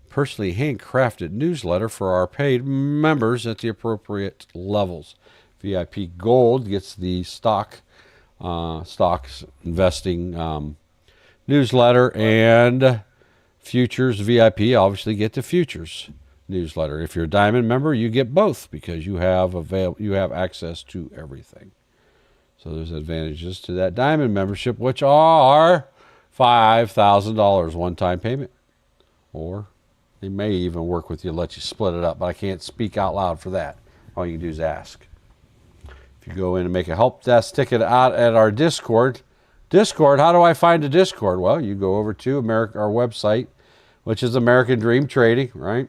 personally handcrafted newsletter for our paid members at the appropriate levels. VIP Gold gets the stocks investing newsletter, and Futures VIP obviously get the futures newsletter. If you're a Diamond member, you get both because you have access to everything. So there's advantages to that Diamond membership, which are $5,000 one-time payment, or they may even work with you, let you split it up, but I can't speak out loud for that. All you can do is ask. If you go in and make a help desk ticket out at our Discord, how do I find a Discord? Well, you go over to our website, which is American Dream Trading, right?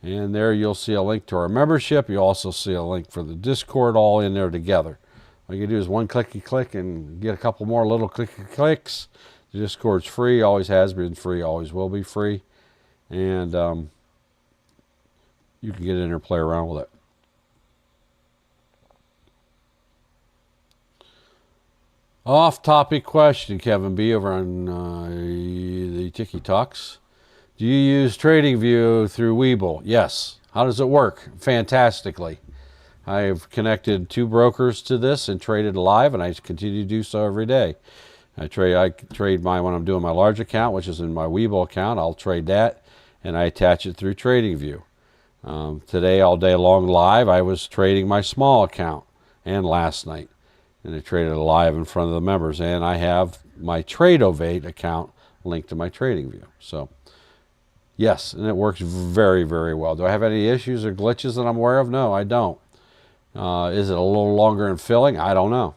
And there you'll see a link to our membership. You'll also see a link for the Discord, all in there together. All you do is one clicky click and get a couple more little clicky clicks. The Discord's free, always has been free, always will be free. And you can get in there and play around with it. Off-topic question, Kevin B. over on the Tiki Talks. Do you use TradingView through Webull? Yes. How does it work? Fantastically. I've connected 2 brokers to this and traded live, and I continue to do so every day. I trade when I'm doing my large account, which is in my Webull account. I'll trade that, and I attach it through TradingView. Today, all day long live, I was trading my small account, and last night. And I traded live in front of the members. And I have my TradeOvate account linked to my TradingView. So, yes, and it works very, very well. Do I have any issues or glitches that I'm aware of? No, I don't. Is it a little longer in filling? I don't know.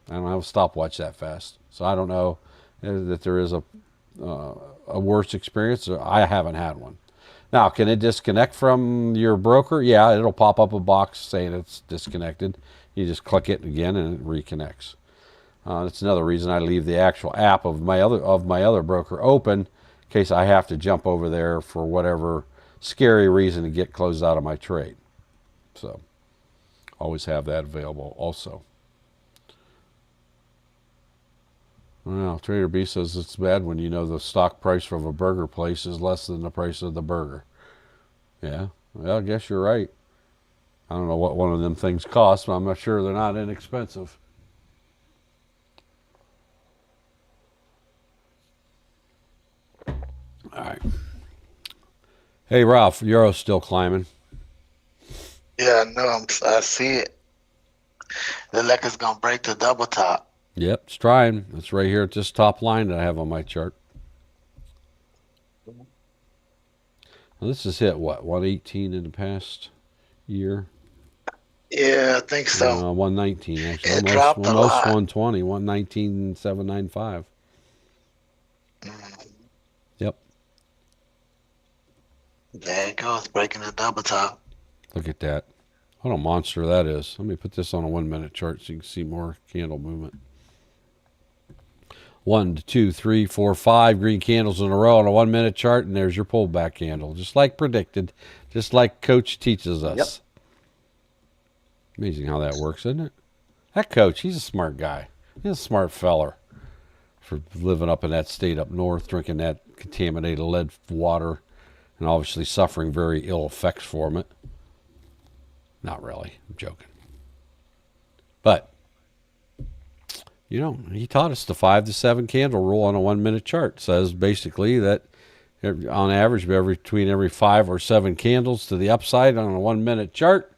I don't have a stopwatch that fast. So I don't know that there is a worse experience. I haven't had one. Now, can it disconnect from your broker? Yeah, it'll pop up a box saying it's disconnected. You just click it again and it reconnects. That's another reason I leave the actual app of my other broker open in case I have to jump over there for whatever scary reason to get closed out of my trade. So always have that available also. Well, Trader B says it's bad when you know the stock price of a burger place is less than the price of the burger. Yeah, well, I guess you're right. I don't know what one of them things costs, but I'm not sure they're not inexpensive. All right. Hey, Ralph, Euro's still climbing.
Yeah, no, I see it. Look like it's gonna break the double top.
Yep, it's trying. It's right here at this top line that I have on my chart. Well, this has hit, what, 118 in the past year?
Yeah, I think so.
119, actually.
It dropped a
almost
lot.
120, 119,795. Yep.
There it goes, breaking the double top.
Look at that. What a monster that is. Let me put this on a 1 minute chart so you can see more candle movement. 1, 2, 3, 4, 5 green candles in a row on a 1 minute chart, and there's your pullback candle. Just like predicted, just like Coach teaches us.
Yep.
Amazing how that works, isn't it? That Coach, he's a smart guy. He's a smart feller for living up in that state up north, drinking that contaminated lead water, and obviously suffering very ill effects from it. Not really. I'm joking. But, you know, he taught us the 5 to 7 candle rule on a 1 minute chart. It says basically that on average, between every 5 or 7 candles to the upside on a 1 minute chart,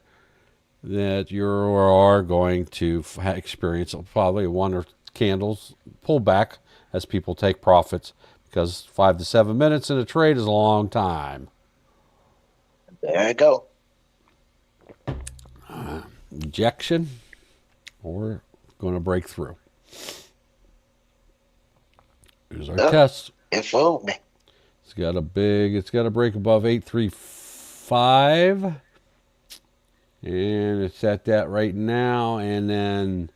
that you are going to experience probably 1 or candles pullback as people take profits, because 5 to 7 minutes in a trade is a long time.
There you go.
Rejection or going to break through. Here's our test.
It fooled me.
It's got a break above 835. And it's at that right now. And then,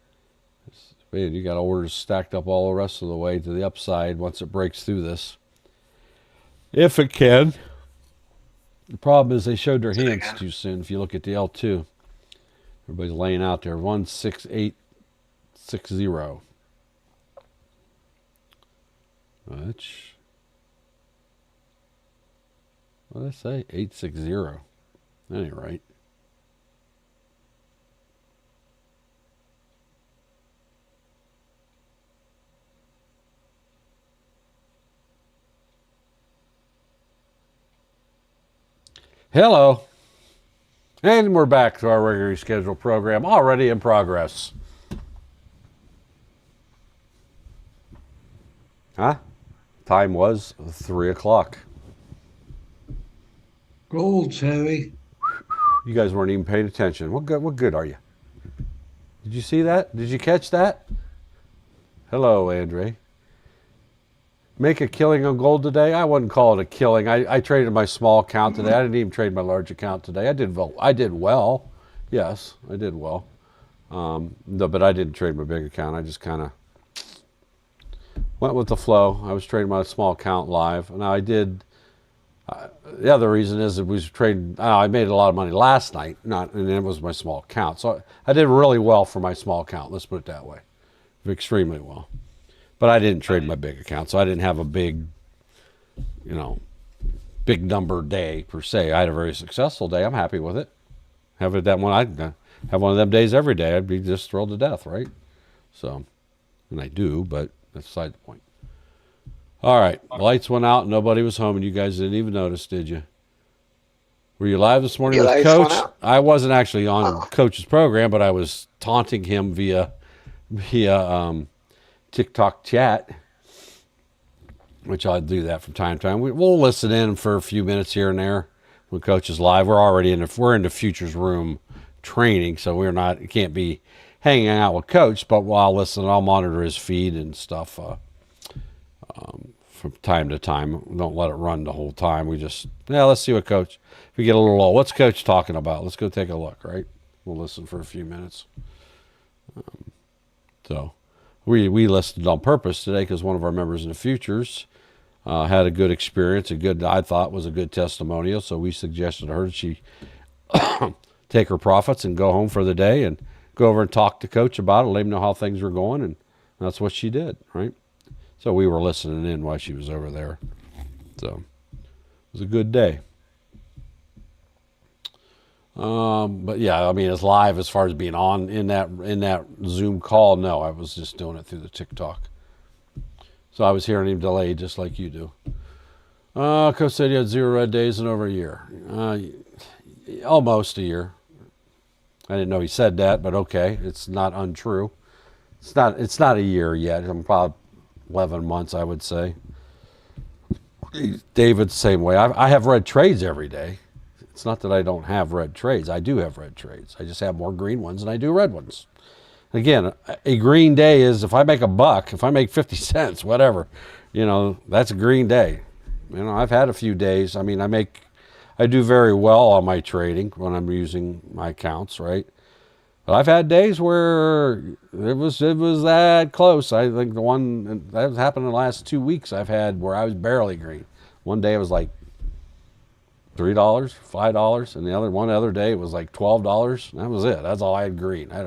man, you got orders stacked up all the rest of the way to the upside once it breaks through this. If it can. The problem is they showed their hands too soon. If you look at the L2, everybody's laying out there. 16860. Which, what did I say? 860. That ain't right. Hello. And we're back to our regularly scheduled program, already in progress. Huh? Time was 3 o'clock.
Gold, Terry.
You guys weren't even paying attention. What good are you? Did you see that? Did you catch that? Hello, Andre. Make a killing on gold today? I wouldn't call it a killing. I traded my small account today. I didn't even trade my large account today. I did well. Yes, I did well. No, but I didn't trade my big account. I just kind of went with the flow. I was trading my small account live. Now I did. The other reason is it was trading. I made a lot of money last night, and it was my small account. So I did really well for my small account. Let's put it that way. Extremely well. But I didn't trade my big account, so I didn't have a big number day per se. I had a very successful day. I'm happy with it. Have it that one. I'd have one of them days every day. I'd be just thrilled to death, right? So, and I do, but that's beside the point. All right, the lights went out, and nobody was home, and you guys didn't even notice, did you? Were you live this morning with Coach? I wasn't actually on Coach's program, but I was taunting him via TikTok chat, which I'll do that from time to time. We'll listen in for a few minutes here and there when Coach is live. We're in the futures room training, so you can't be hanging out with Coach, but while listening, I'll monitor his feed and stuff from time to time. Don't let it run the whole time. Let's see what Coach, if we get a little low, what's Coach talking about? Let's go take a look, right? We'll listen for a few minutes. We listened on purpose today because one of our members in the futures had a good experience, I thought was a good testimonial. So we suggested to her that she take her profits and go home for the day and go over and talk to Coach about it, let him know how things were going, and that's what she did, right? So we were listening in while she was over there. So it was a good day. But yeah, I mean, it's live as far as being on in that Zoom call. No, I was just doing it through the TikTok. So I was hearing him delayed just like you do. Coach said he had 0 red days in over a year. Almost a year. I didn't know he said that, but okay, it's not untrue. It's not a year yet. I'm probably 11 months, I would say. David's the same way. I have red trades every day. It's not that I don't have red trades. I do have red trades. I just have more green ones than I do red ones. Again, a green day is if I make $1, if I make 50 cents, whatever, that's a green day. I've had a few days. I mean, I do very well on my trading when I'm using my accounts, right? But I've had days where it was that close. I think the one that has happened in the last 2 weeks I've had where I was barely green. One day it was like $3, $5, and the other day it was like $12. That was it. That's all I had green. I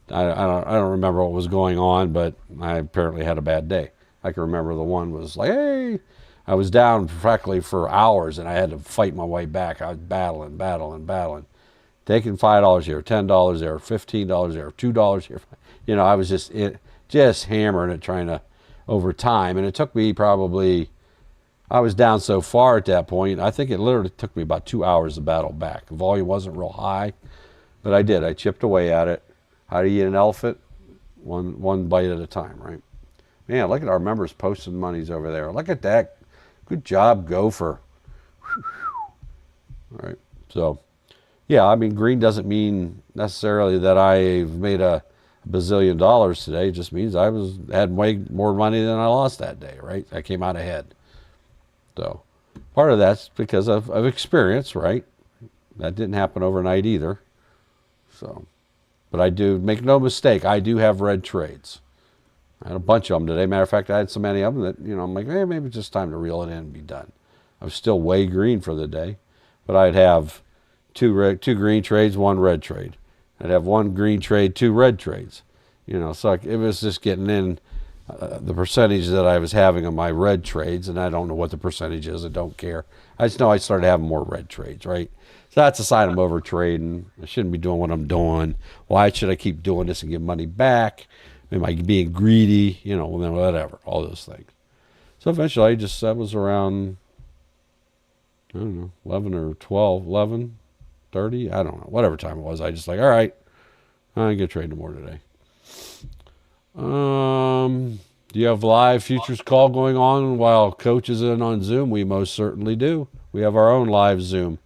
don't remember what was going on, but I apparently had a bad day. I can remember the one was like, hey, I was down practically for hours, and I had to fight my way back. I was battling, taking $5 here, $10 there, $15 there, $2 here. You know, I was just hammering it, trying to over time, and it took me probably. I was down so far at that point. I think it literally took me about 2 hours to battle back. The volume wasn't real high, but I did. I chipped away at it. How do you eat an elephant? One bite at a time, right? Man, look at our members posting monies over there. Look at that. Good job, Gopher. All right. So, yeah, I mean, green doesn't mean necessarily that I've made a bazillion dollars today. It just means I had way more money than I lost that day, right? I came out ahead. So, part of that's because of experience, right? That didn't happen overnight either. So, but I do, make no mistake, I do have red trades. I had a bunch of them today. Matter of fact, I had so many of them that, I'm like, hey, maybe it's just time to reel it in and be done. I was still way green for the day, but I'd have two green trades, one red trade. I'd have one green trade, two red trades. So it was just getting in the percentage that I was having on my red trades, and I don't know what the percentage is. I don't care. I just know I started having more red trades, right? So that's a sign I'm over trading. I shouldn't be doing what I'm doing. Why should I keep doing this and get money back? Am I being greedy? Whatever, all those things. So eventually that was around, I don't know, 11 or 12, 11, 30, I don't know, whatever time it was. I just like, all right, I ain't gonna trade no more today. Do you have live futures call going on while Coach is in on Zoom? We most certainly do. We have our own live Zoom.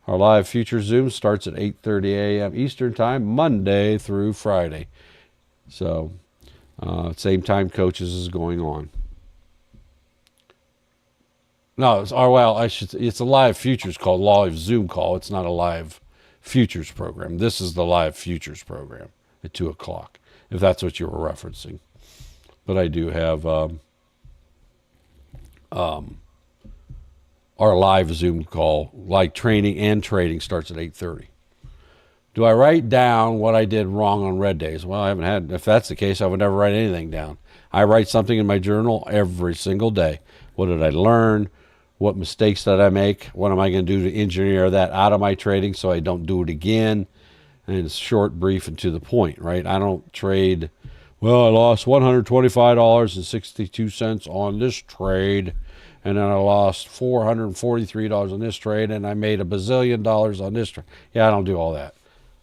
Our live futures Zoom starts at 8:30 a.m. Eastern Time, Monday through Friday. So, same time Coaches is going on. No, it's a live futures call, live Zoom call. It's not a live futures program. This is the live futures program at 2 o'clock, if that's what you were referencing. But I do have our live Zoom call, like training and trading, starts at 8:30. Do I write down what I did wrong on red days? Well, I haven't had. If that's the case, I would never write anything down. I write something in my journal every single day. What did I learn? What mistakes did I make? What am I going to do to engineer that out of my trading so I don't do it again? And it's short, brief, and to the point, right? I don't trade, well, I lost $125.62 on this trade, and then I lost $443 on this trade, and I made a bazillion dollars on this trade. Yeah, I don't do all that.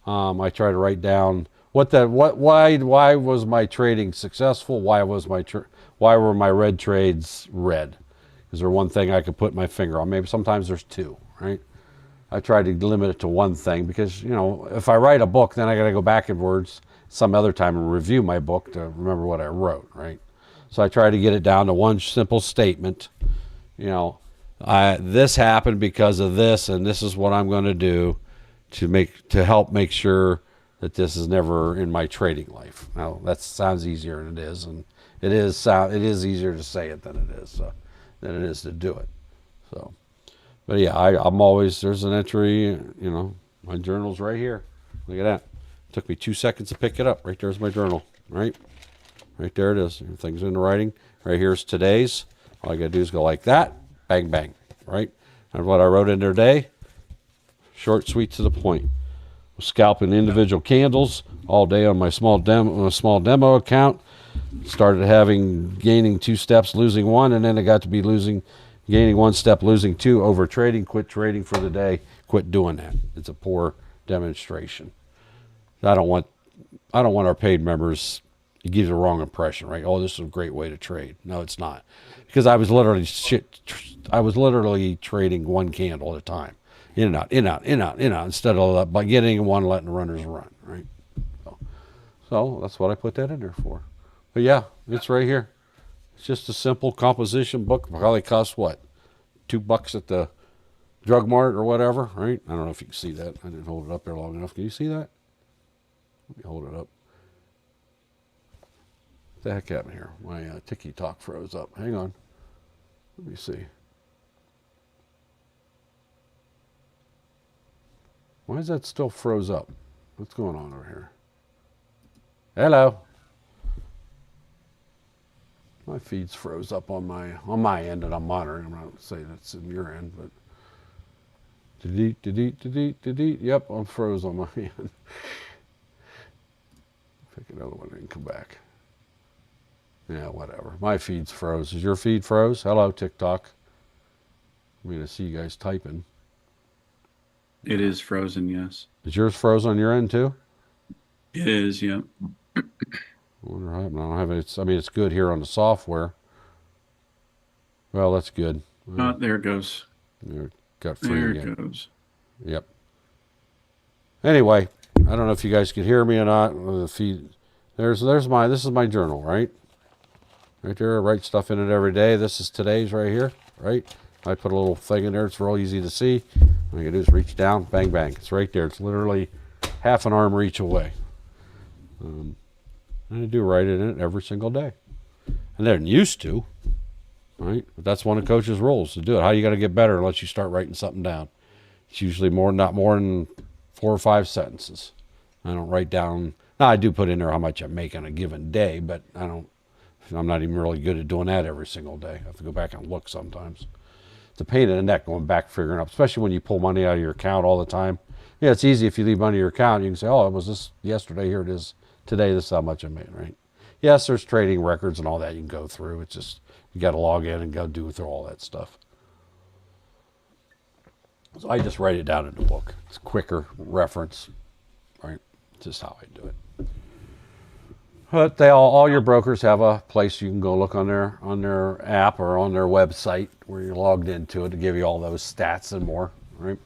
I try to write down why was my trading successful? Why were my red trades red? Is there one thing I could put my finger on? Maybe sometimes there's two, right? I try to limit it to one thing because, if I write a book, then I got to go backwards some other time and review my book to remember what I wrote, right? So I try to get it down to one simple statement. This happened because of this, and this is what I'm going to do to help make sure that this is never in my trading life. Now that sounds easier than it is, and it is easier to say it than it is to do it. So, but yeah, I'm always, there's an entry. My journal's right here. Look at that. It took me 2 seconds to pick it up. Right there's my journal. Right there it is. Everything's in the writing. Right here's today's. All I got to do is go like that. Bang, bang. Right. And what I wrote in there today. Short, sweet, to the point. Scalping individual candles all day on my small demo account. Started gaining 2 steps, losing 1, and then it got to be gaining 1 step, losing 2, over trading, quit trading for the day, quit doing that. It's a poor demonstration. I don't want our paid members. It gives a wrong impression, right? Oh, this is a great way to trade. No, it's not, because I was literally trading 1 candle at a time. In and out, in and out, in and out, in and out, instead of by getting one, letting the runners run, right? So that's what I put that in there for. But yeah, it's right here. It's just a simple composition book. Probably costs what? $2 at the Drug Mart or whatever, right? I don't know if you can see that. I didn't hold it up there long enough. Can you see that? Let me hold it up. What the heck happened here? My TikTok froze up. Hang on. Let me see. Why is that still froze up? What's going on over here? Hello. My feed's froze up on my end that I'm monitoring. I'm not saying it's in your end, but delete. Yep, I'm froze on my end. Pick another one and come back. Yeah, whatever. My feed's froze. Is your feed froze? Hello, TikTok. I'm gonna see you guys typing.
It is frozen, yes.
Is yours frozen on your end too?
It is, yeah.
I wonder how I don't have it. I mean, it's good here on the software. Well, that's good.
There it goes.
Got free
There
again.
it goes.
Yep. Anyway, I don't know if you guys can hear me or not. The feed. This is my journal, right? Right there. I write stuff in it every day. This is today's right here, right? I put a little thing in there. It's real easy to see. All you do is reach down, bang, bang. It's right there. It's literally half an arm reach away. And I do write it in it every single day. And they're used to, right? But that's one of Coach's rules to do it. How you got to get better unless you start writing something down. It's usually not more than 4 or 5 sentences. I don't write down. Now I do put in there how much I make on a given day, but I'm not even really good at doing that every single day. I have to go back and look sometimes. It's a pain in the neck going back figuring out, especially when you pull money out of your account all the time. Yeah, it's easy if you leave money in your account. You can say, oh, it was this yesterday. Here it is today. This is how much I made, right? Yes, there's trading records and all that you can go through. It's just you got to log in and go do through all that stuff. So I just write it down in the book. It's quicker reference, right? Just how I do it. But all your brokers have a place you can go look on their app or on their website where you're logged into it to give you all those stats and more, right?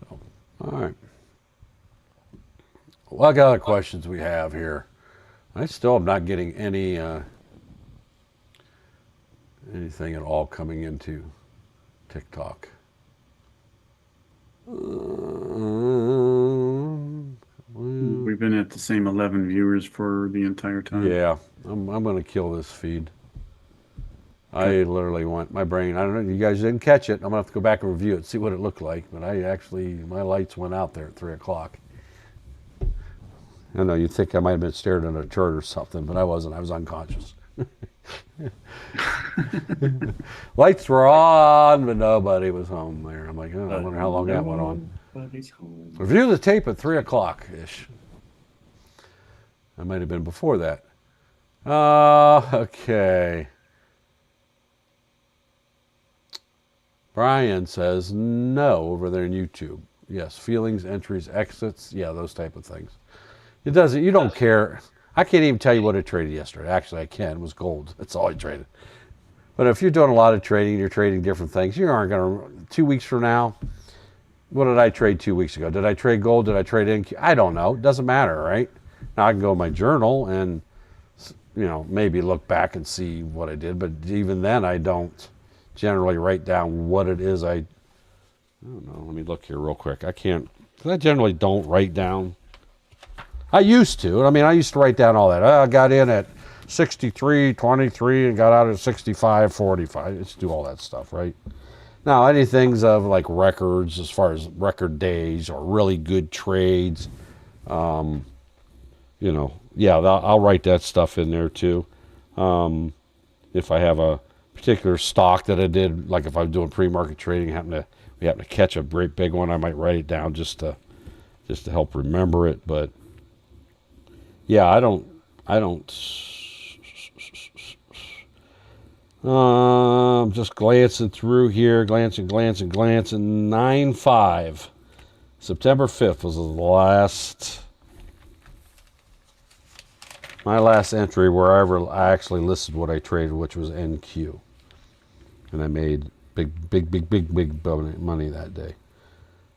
So, all right. What other questions we have here? I still am not getting anything at all coming into TikTok.
We've been at the same 11 viewers for the entire time.
Yeah, I'm going to kill this feed. I literally want my brain. I don't know. You guys didn't catch it. I'm going to have to go back and review it, see what it looked like. But my lights went out there at 3 o'clock. I know you'd think I might have been staring at a chart or something, but I wasn't. I was unconscious. Lights were on, but nobody was home there. I'm like, oh, I wonder how long that went on. Review the tape at 3 o'clock-ish. I might have been before that. Okay. Brian says no over there in YouTube. Yes, feelings, entries, exits. Yeah, those type of things. It doesn't. You don't care. I can't even tell you what I traded yesterday. Actually, I can. It was gold. That's all I traded. But if you're doing a lot of trading, you're trading different things. You aren't going to. 2 weeks from now, what did I trade 2 weeks ago? Did I trade gold? Did I trade NQ? I don't know. It doesn't matter, right? Now I can go in my journal and, maybe look back and see what I did. But even then, I don't generally write down what it is I don't know. Let me look here real quick. I can't, because I generally don't write down. I used to. I used to write down all that. I got in at 63.23 and got out at 65.45. I used to do all that stuff, right? Now, anything's of like records as far as record days or really good trades, I'll write that stuff in there too. If I have a particular stock that I did, like if I'm doing pre-market trading, we happen to catch a great big one, I might write it down just to help remember it. But yeah, I'm just glancing through here, glancing. 9/5. September 5th was my last entry where I actually listed what I traded, which was NQ. And I made big money that day.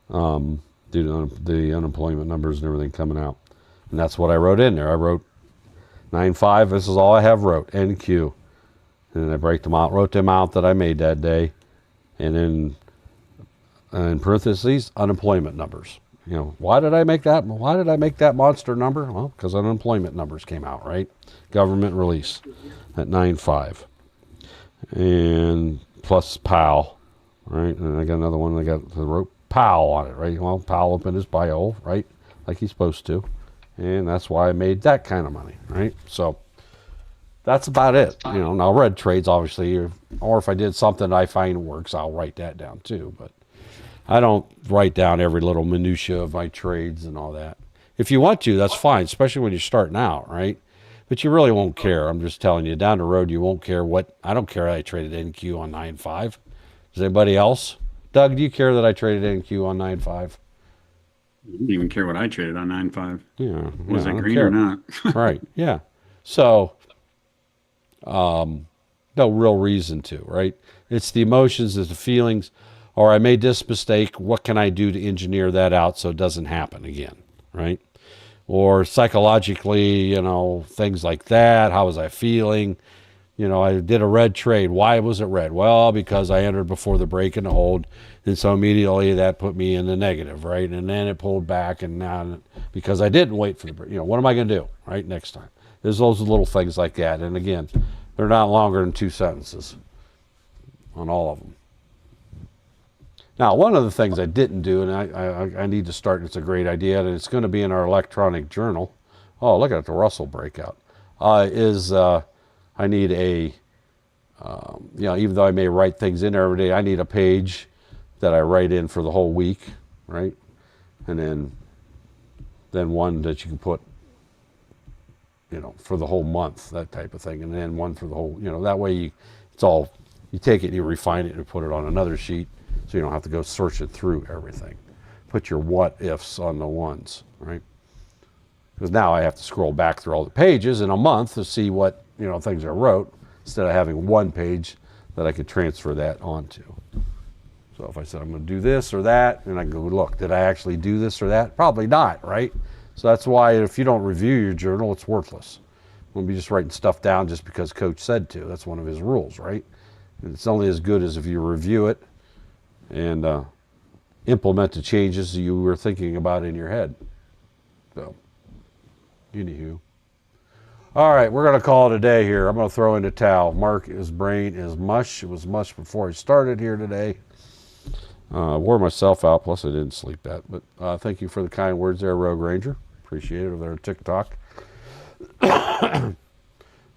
Due to the unemployment numbers and everything coming out. And that's what I wrote in there. I wrote 9/5. This is all I have wrote, NQ. And then I wrote the amount that I made that day. And then in parentheses, unemployment numbers. You know, why did I make that? Why did I make that monster number? Well, because unemployment numbers came out, right? Government release at 9.5, and plus Powell, right? And I got another one. I got the wrote Powell on it, right? Well, Powell up in his bio, right, like he's supposed to, and that's why I made that kind of money, right? So that's about it. You know, now red trades, obviously, or if I did something I find works, I'll write that down too. But I don't write down every little minutia of my trades and all that. If you want to, that's fine, especially when you're starting out, right? But you really won't care. I'm just telling you, down the road, you won't care what. I don't care that I traded NQ on 9.5. Does anybody else? Doug, do you care that I traded NQ on 9.5?
I didn't even care what I traded on 9.5.
Yeah.
Was
I
it
don't
green
care.
or not?
Right. Yeah. So, no real reason to, right? It's the emotions, it's the feelings, or I made this mistake. What can I do to engineer that out so it doesn't happen again, right? Or psychologically, you know, things like that. How was I feeling? You know, I did a red trade. Why was it red? Well, because I entered before the break and the hold, and so immediately that put me in the negative, right? And then it pulled back, and now because I didn't wait for the break, you know, what am I going to do, right, next time? There's those little things like that, and again, they're not longer than 2 sentences on all of them. Now, one of the things I didn't do, and I need to start, and it's a great idea, and it's going to be in our electronic journal. Oh, look at the Russell breakout. I need a, you know, even though I may write things in every day, I need a page that I write in for the whole week, right? And then one that you can put, you know, for the whole month, that type of thing. And then one for the whole, you know, that way you take it and you refine it and put it on another sheet so you don't have to go search it through everything. Put your what ifs on the ones, right? Because now I have to scroll back through all the pages in a month to see what, you know, things I wrote, instead of having one page that I could transfer that onto. So if I said I'm going to do this or that, and I go, look, did I actually do this or that? Probably not, right? So that's why if you don't review your journal, it's worthless. We'll be just writing stuff down just because Coach said to. That's one of his rules, right? And it's only as good as if you review it and implement the changes you were thinking about in your head. So, anywho. All right, we're going to call it a day here. I'm going to throw in the towel. Mark, his brain is mush. It was mush before I started here today. Wore myself out, plus I didn't sleep that. But thank you for the kind words there, Rogue Ranger. Appreciate it over there on TikTok.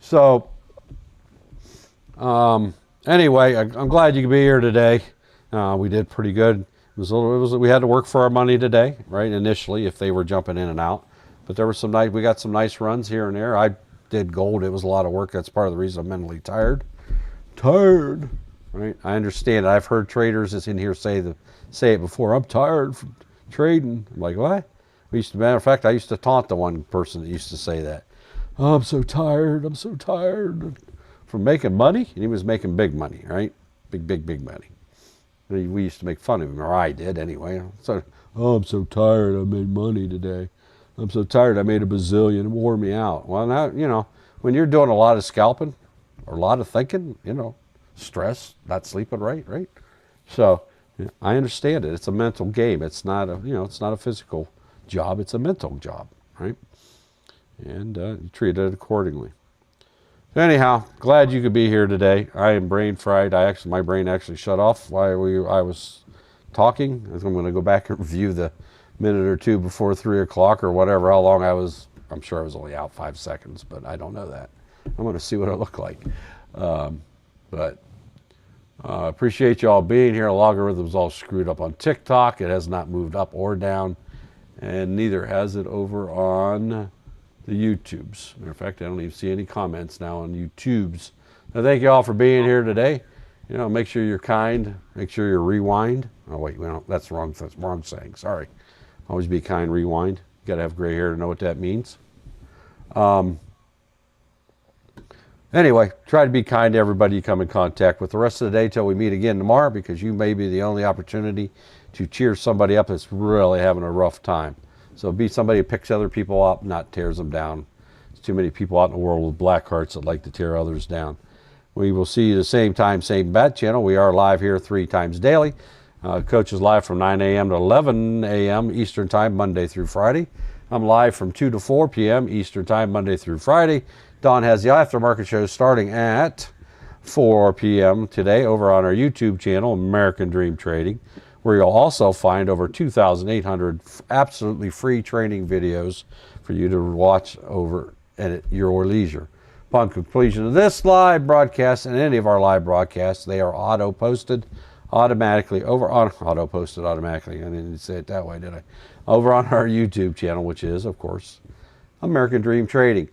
So, anyway, I'm glad you could be here today. We did pretty good. We had to work for our money today, right? Initially, if they were jumping in and out. But there were we got some nice runs here and there. I did gold. It was a lot of work. That's part of the reason I'm mentally tired. Right? I understand it. I've heard traders that's in here say it before. I'm tired from trading. I'm like, what? Matter of fact, I used to taunt the one person that used to say that. Oh, I'm so tired. I'm so tired. From making money? And he was making big money, right? Big money. We used to make fun of him, or I did anyway. So, I'm so tired. I made money today. I'm so tired. I made a bazillion. It wore me out. Well, now, you know, when you're doing a lot of scalping or a lot of thinking, you know, stress, not sleeping right? So yeah, I understand it. It's a mental game. It's not it's not a physical job. It's a mental job, right? And you treat it accordingly. So anyhow, glad you could be here today. I am brain fried. My brain actually shut off while I was talking. I'm going to go back and review the minute or two before 3 o'clock or whatever, how long I was. I'm sure I was only out 5 seconds, but I don't know that. I'm going to see what it looked like. But appreciate you all being here. Logarithm's all screwed up on TikTok. It has not moved up or down, and neither has it over on the YouTubes. Matter of fact, I don't even see any comments now on YouTubes. Now, thank you all for being here today. You know, make sure you're kind. Make sure you rewind. Oh wait, well, that's wrong. That's wrong saying. Sorry. Always be kind. Rewind. You got to have gray hair to know what that means. Anyway, try to be kind to everybody you come in contact with the rest of the day till we meet again tomorrow, because you may be the only opportunity to cheer somebody up that's really having a rough time. So be somebody who picks other people up, not tears them down. There's too many people out in the world with black hearts that like to tear others down. We will see you the same time, same bat channel. We are live here 3 times daily. Coach is live from 9 a.m. to 11 a.m. Eastern Time, Monday through Friday. I'm live from 2 to 4 p.m. Eastern Time, Monday through Friday. Don has the aftermarket show starting at 4 p.m. today over on our YouTube channel, American Dream Trading, where you'll also find over 2,800 absolutely free training videos for you to watch over at your leisure. Upon completion of this live broadcast and any of our live broadcasts, they are auto-posted automatically over on auto-posted automatically. I didn't say it that way, did I? Over on our YouTube channel, which is, of course, American Dream Trading.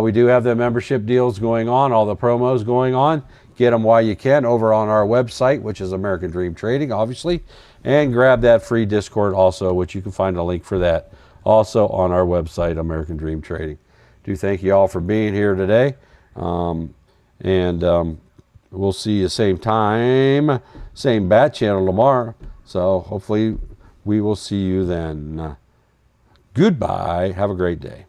We do have the membership deals going on, all the promos going on. Get them while you can over on our website, which is American Dream Trading, obviously. And grab that free Discord also, which you can find a link for that also on our website, American Dream Trading. Do thank you all for being here today. We'll see you same time, same bat channel tomorrow. So hopefully we will see you then. Goodbye. Have a great day.